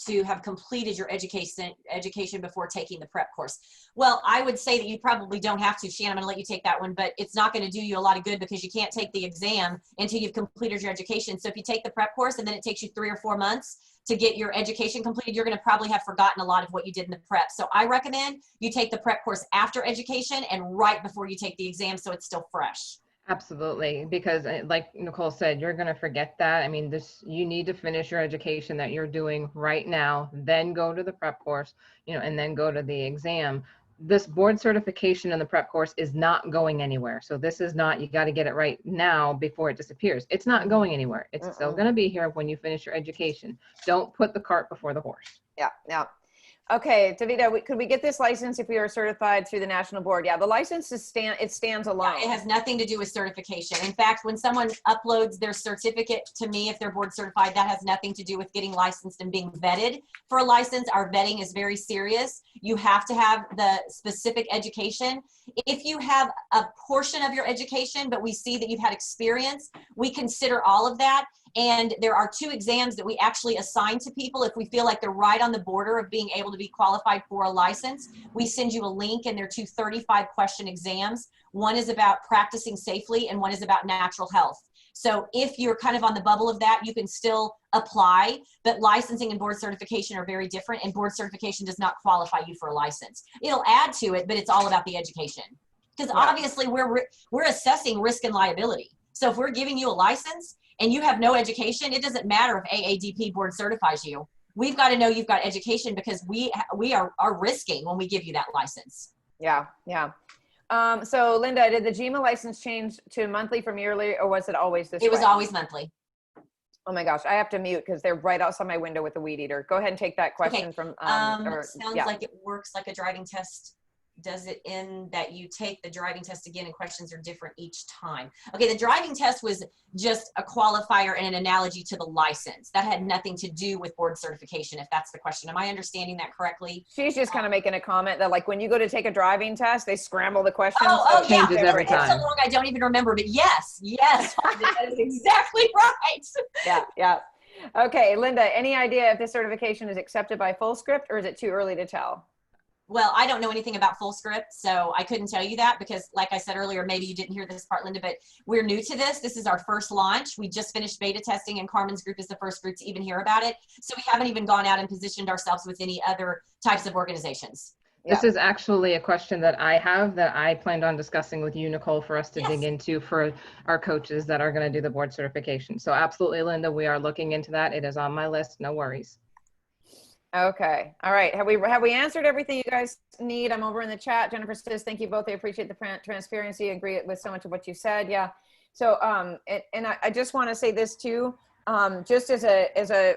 Speaker 2: to have completed your education before taking the prep course? Well, I would say that you probably don't have to. Shannon, I'm gonna let you take that one, but it's not gonna do you a lot of good because you can't take the exam until you've completed your education. So if you take the prep course and then it takes you 3 or 4 months to get your education completed, you're gonna probably have forgotten a lot of what you did in the prep. So I recommend you take the prep course after education and right before you take the exam so it's still fresh.
Speaker 3: Absolutely, because like Nicole said, you're going to forget that. I mean, you need to finish your education that you're doing right now, then go to the prep course, and then go to the exam. This board certification in the prep course is not going anywhere. So this is not, you got to get it right now before it disappears. It's not going anywhere. It's still going to be here when you finish your education. Don't put the cart before the horse.
Speaker 1: Yeah. Yeah. Okay, Davida, could we get this license if we are certified through the national board? Yeah, the license stands alone.
Speaker 2: Yeah, it has nothing to do with certification. In fact, when someone uploads their certificate to me, if they're board certified, that has nothing to do with getting licensed and being vetted for a license. Our vetting is very serious. You have to have the specific education. If you have a portion of your education, but we see that you've had experience, we consider all of that. And there are 2 exams that we actually assign to people. If we feel like they're right on the border of being able to be qualified for a license, we send you a link, and they're 2 35-question exams. One is about practicing safely and one is about natural health. So if you're kind of on the bubble of that, you can still apply, but licensing and board certification are very different, and board certification does not qualify you for a license. It'll add to it, but it's all about the education. Because obviously we're assessing risk and liability. So if we're giving you a license and you have no education, it doesn't matter if AADP board certifies you. We've got to know you've got education because we are risking when we give you that license.
Speaker 1: Yeah, yeah. So Linda, did the GMA license change to monthly from yearly, or was it always this way?
Speaker 2: It was always monthly.
Speaker 1: Oh my gosh, I have to mute because they're right outside my window with the weed eater. Go ahead and take that question from.
Speaker 2: Sounds like it works like a driving test. Does it in that you take the driving test again and questions are different each time? Okay, the driving test was just a qualifier and an analogy to the license. That had nothing to do with board certification, if that's the question. Am I understanding that correcect?
Speaker 1: She's just kind of making a comment that like when you go to take a driving test, they scramble the questions.
Speaker 2: Oh,
Speaker 3: it changes every time.
Speaker 2: It's so long I don't even remember, but yes, that is exactly right.
Speaker 1: Yeah, yeah. Okay, Linda, any idea if this certification is accepted by FullScript, or is it too early to tell?
Speaker 2: Well, I don't know anything about FullScript, so I couldn't tell you that because like I said earlier, maybe you didn't hear this part, Linda, but we're new to this. This is our first launch. We just finished beta testing and Carmen's group is the first group to even hear about it. So we haven't even gone out and positioned ourselves with any other types of organizations.
Speaker 3: This is actually a question that I have that I planned on discussing with you, Nicole, for us to dig into for our coaches that are going to do the board certification. So absolutely, Linda, we are looking into that. It is on my list. No worries.
Speaker 1: Okay. All right. Have we answered everything you guys need? I'm over in the chat. Jennifer says, thank you both. I appreciate the transparency. Agree with so much of what you said. Yeah. So, and I just want to say this too, just as a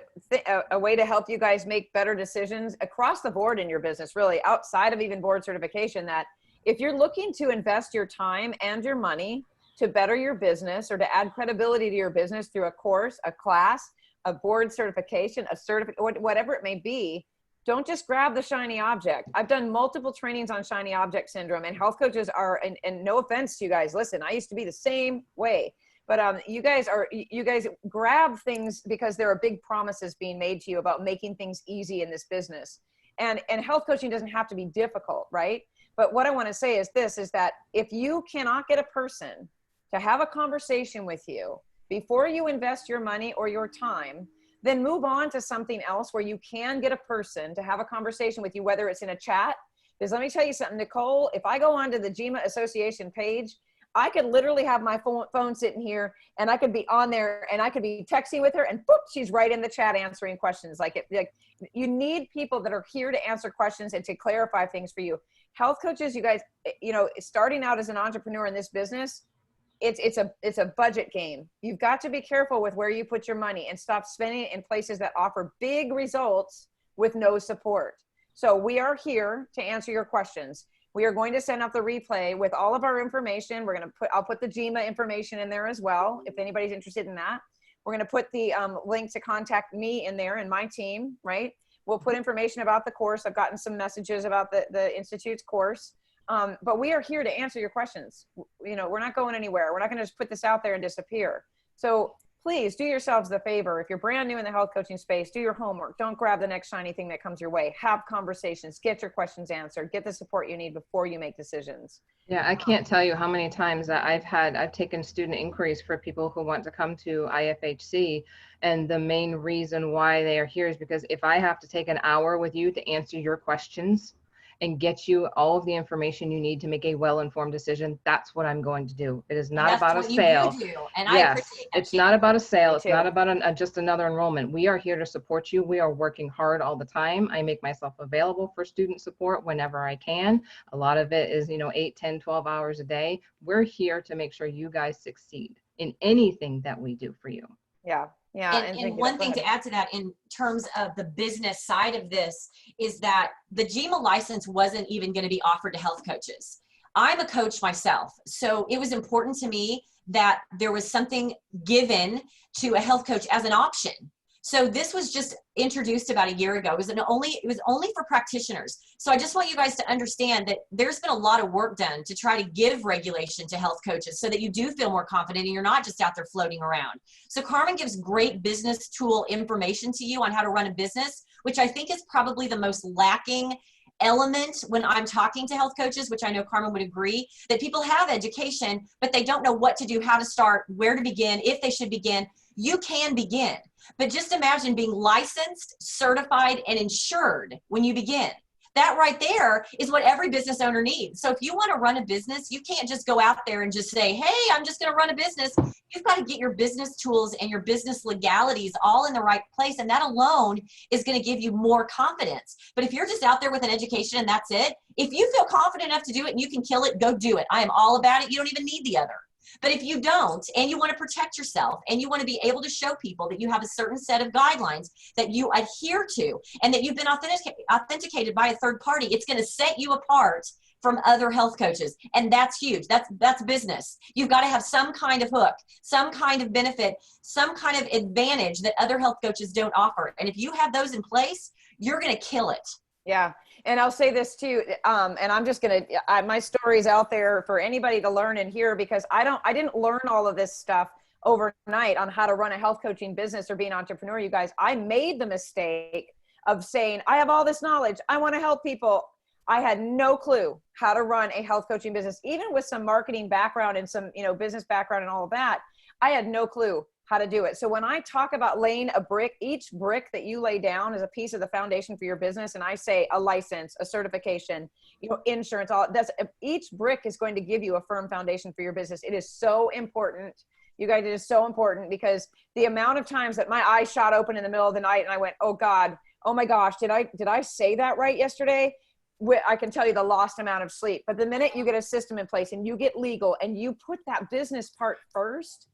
Speaker 1: way to help you guys make better decisions across the board in your business, really outside of even board certification, that if you're looking to invest your time and your money to better your business or to add credibility to your business through a course, a class, a board certification, a certificate, whatever it may be, don't just grab the shiny object. I've done multiple trainings on shiny object syndrome, and health coaches are, and no offense to you guys, listen, I used to be the same way, but you guys grab things because there are big promises being made to you about making things easy in this business. And health coaching doesn't have to be difficult, right? But what I want to say is this, is that if you cannot get a person to have a conversation with you before you invest your money or your time, then move on to something else where you can get a person to have a conversation with you, whether it's in a chat. Because let me tell you something, Nicole, if I go onto the GEMA Association page, I could literally have my phone sitting here and I could be on there and I could be texting with her and boop, she's right in the chat answering questions. Like you need people that are here to answer questions and to clarify things for you. Health coaches, you guys, starting out as an entrepreneur in this business, it's a budget game. You've got to be careful with where you put your money and stop spending it in places that offer big results with no support. So we are here to answer your questions. We are going to send out the replay with all of our information. I'll put the GEMA information in there as well, if anybody's interested in that. We're going to put the link to contact me in there and my team, right? We'll put information about the course. I've gotten some messages about the Institute's course. But we are here to answer your questions. We're not going anywhere. We're not going to just put this out there and disappear. So please do yourselves the favor. If you're brand new in the health coaching space, do your homework. Don't grab the next shiny thing that comes your way. Have conversations, get your questions answered, get the support you need before you make decisions.
Speaker 3: Yeah, I can't tell you how many times that I've taken student inquiries for people who want to come to IFHC. And the main reason why they are here is because if I have to take an hour with you to answer your questions and get you all of the information you need to make a well-informed decision, that's what I'm going to do. It is not about a sale.
Speaker 2: And
Speaker 3: yes,
Speaker 2: I appreciate that.
Speaker 3: It's not about a sale. It's not about just another enrollment. We are here to support you. We are working hard all the time. I make myself available for student support whenever I can. A lot of it is, 8, 10, 12 hours a day. We're here to make sure you guys succeed in anything that we do for you.
Speaker 1: Yeah. Yeah.
Speaker 2: And one thing to add to that in terms of the business side of this is that the GEMA license wasn't even going to be offered to health coaches. I'm a coach myself, so it was important to me that there was something given to a health coach as an option. So this was just introduced about a year ago. It was only for practitioners. So I just want you guys to understand that there's been a lot of work done to try to give regulation to health coaches so that you do feel more confident and you're not just out there floating around. So Carmen gives great business tool information to you on how to run a business, which I think is probably the most lacking element when I'm talking to health coaches, which I know Carmen would agree, that people have education, but they don't know what to do, how to start, where to begin, if they should begin. You can begin, but just imagine being licensed, certified, and insured when you begin. That right there is what every business owner needs. So if you want to run a business, you can't just go out there and just say, hey, I'm just going to run a business. You've got to get your business tools and your business legalities all in the right place. And that alone is going to give you more confidence. But if you're just out there with an education and that's it, if you feel confident enough to do it and you can kill it, go do it. I am all about it. You don't even need the other. But if you don't, and you want to protect yourself, and you want to be able to show people that you have a certain set of guidelines that you adhere to, and that you've been authenticated by a third party, it's going to set you apart from other health coaches. And that's huge. That's business. You've got to have some kind of hook, some kind of benefit, some kind of advantage that other health coaches don't offer. And if you have those in place, you're going to kill it.
Speaker 1: Yeah. And I'll say this too, and I'm just going to, my story's out there for anybody to learn and hear, because I didn't learn all of this stuff overnight on how to run a health coaching business or be an entrepreneur, you guys. I made the mistake of saying, I have all this knowledge, I want to help people. I had no clue how to run a health coaching business, even with some marketing background and some, business background and all of that. I had no clue how to do it. So when I talk about laying a brick, each brick that you lay down is a piece of the foundation for your business. And I say a license, a certification, insurance, each brick is going to give you a firm foundation for your business. It is so important. You guys, it is so important, because the amount of times that my eyes shot open in the middle of the night and I went, oh God, oh my gosh, did I say that right yesterday? I can tell you the lost amount of sleep. But the minute you get a system in place and you get legal and you put that business part first,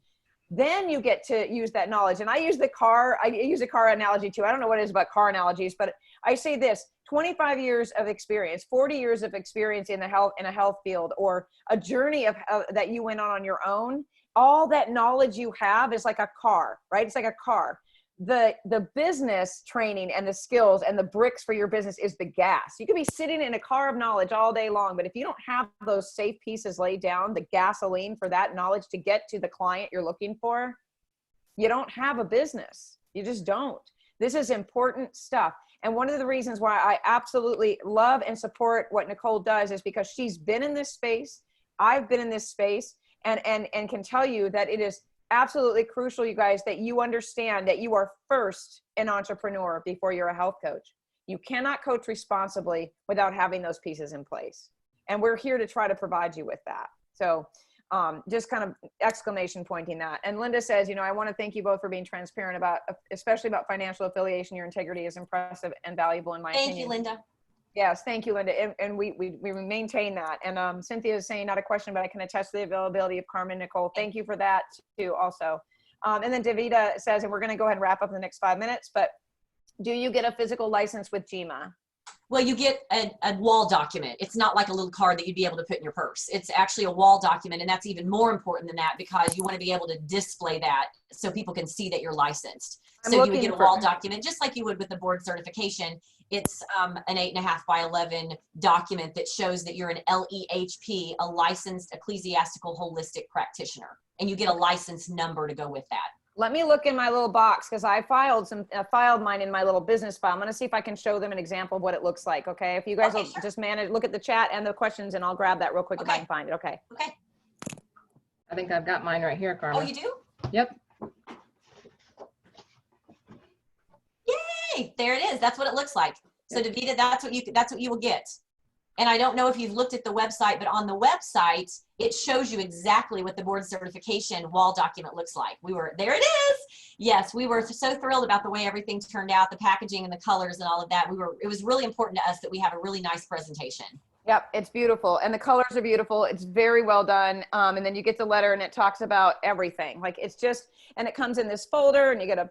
Speaker 1: then you get to use that knowledge. And I use a car analogy too. I don't know what it is about car analogies, but I say this: 25 years of experience, 40 years of experience in a health field, or a journey that you went on your own. All that knowledge you have is like a car, right? It's like a car. The business training and the skills and the bricks for your business is the gas. You could be sitting in a car of knowledge all day long, but if you don't have those safe pieces laid down, the gasoline for that knowledge to get to the client you're looking for, you don't have a business. You just don't. This is important stuff. And one of the reasons why I absolutely love and support what Nicole does is because she's been in this space. I've been in this space, and can tell you that it is absolutely crucial, you guys, that you understand that you are first an entrepreneur before you're a health coach. You cannot coach responsibly without having those pieces in place. And we're here to try to provide you with that. So just kind of exclamation pointing that. And Linda says, I want to thank you both for being transparent especially about financial affiliation. Your integrity is impressive and valuable in my opinion.
Speaker 2: Thank you, Linda.
Speaker 1: Yes, thank you, Linda. And we maintain that. And Cynthia is saying, not a question, but I can attest to the availability of Carmen and Nicole. Thank you for that too also. And then Davida says, and we're going to go ahead and wrap up in the next 5 minutes, but do you get a physical license with GMA?
Speaker 2: Well, you get a wall document. It's not like a little card that you'd be able to put in your purse. It's actually a wall document, and that's even more important than that, because you want to be able to display that so people can see that you're licensed. So you would get a wall document just like you would with the board certification. It's an 8.5 by 11 document that shows that you're an LEHP, a licensed ecclesiastical holistic practitioner, and you get a license number to go with that.
Speaker 1: Let me look in my little box, because I filed mine in my little business file. I'm going to see if I can show them an example of what it looks like. Okay. If you guys will just look at the chat and the questions, and I'll grab that real quick if I can find it. Okay.
Speaker 2: Okay.
Speaker 3: I think I've got mine right here, Carmen.
Speaker 2: Oh, you do?
Speaker 3: Yep.
Speaker 2: Yay! There it is. That's what it looks like. So Davida, that's what you will get. And I don't know if you've looked at the website, but on the website, it shows you exactly what the board certification wall document looks like. There it is. Yes, we were so thrilled about the way everything turned out, the packaging and the colors and all of that. It was really important to us that we have a really nice presentation.
Speaker 1: Yep, it's beautiful. And the colors are beautiful. It's very well done. And then you get the letter and it talks about everything. Like and it comes in this folder and you get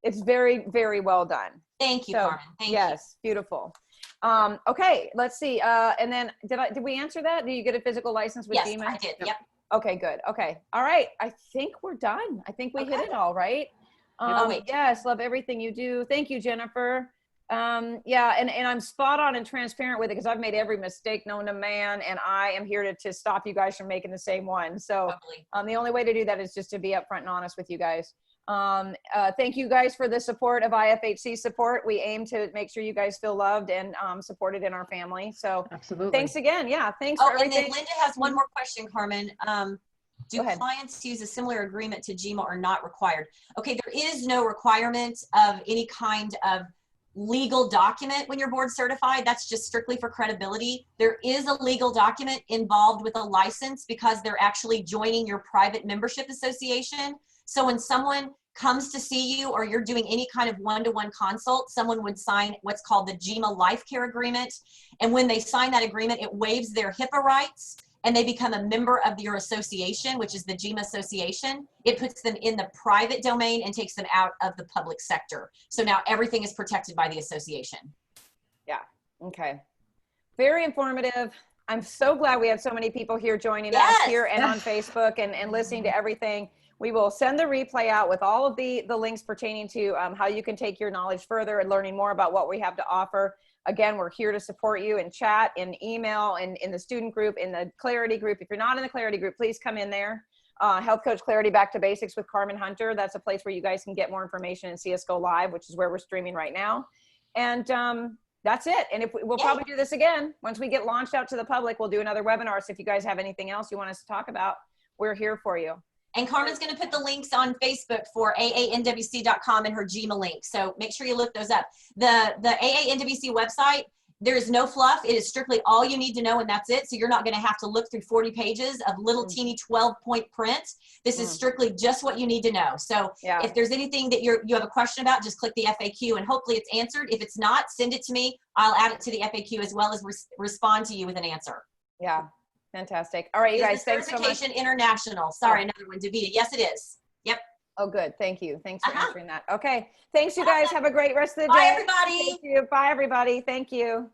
Speaker 1: it's very, very well done.
Speaker 2: Thank you, Carmen. Thank you.
Speaker 1: Yes, beautiful. Okay, let's see. And then did we answer that? Do you get a physical license with GMA?
Speaker 2: Yes, I did. Yep.
Speaker 1: Okay, good. Okay. All right. I think we're done. I think we hit it all, right? Yes, love everything you do. Thank you, Jennifer. Yeah, and I'm spot on and transparent with it, because I've made every mistake known to man, and I am here to stop you guys from making the same one. So the only way to do that is just to be upfront and honest with you guys. Thank you guys for the support of IFHC support. We aim to make sure you guys feel loved and supported in our family. So
Speaker 3: absolutely.
Speaker 1: Thanks again. Yeah, thanks for everything.
Speaker 2: And then Linda has one more question, Carmen. Do clients use a similar agreement to GMA or not required? Okay, there is no requirement of any kind of legal document when you're board certified. That's just strictly for credibility. There is a legal document involved with a license, because they're actually joining your private membership association. So when someone comes to see you, or you're doing any kind of one-to-one consult, someone would sign what's called the GMA Life Care Agreement. And when they sign that agreement, it waives their HIPAA rights, and they become a member of your association, which is the GMA Association. It puts them in the private domain and takes them out of the public sector. So now everything is protected by the association.
Speaker 1: Yeah. Okay. Very informative. I'm so glad we had so many people here joining us here and on Facebook and listening to everything. We will send the replay out with all of the links pertaining to how you can take your knowledge further and learning more about what we have to offer. Again, we're here to support you in chat, in email, and in the student group, in the Clarity group. If you're not in the Clarity group, please come in there. Health Coach Clarity Back to Basics with Carmen Hunter. That's a place where you guys can get more information and see us go live, which is where we're streaming right now. And that's it. And we'll probably do this again. Once we get launched out to the public, we'll do another webinar. So if you guys have anything else you want us to talk about, we're here for you.
Speaker 2: And Carmen's going to put the links on Facebook for aanwc.com and her Gmail link. So make sure you look those up. The AANWC website, there is no fluff. It is strictly all you need to know, and that's it. So you're not going to have to look through 40 pages of little teeny 12-point print. This is strictly just what you need to know. So if there's anything that you have a question about, just click the FAQ and hopefully it's answered. If it's not, send it to me. I'll add it to the FAQ as well as respond to you with an answer.
Speaker 1: Yeah. Fantastic. All right, you guys, thanks so much.
Speaker 2: Certification International. Sorry, another one, Davita. Yes, it is. Yep.
Speaker 1: Oh, good. Thank you. Thanks for answering that. Okay. Thanks, you guys. Have a great rest of the day.
Speaker 2: Bye, everybody.
Speaker 1: Thank you. Bye, everybody. Thank you.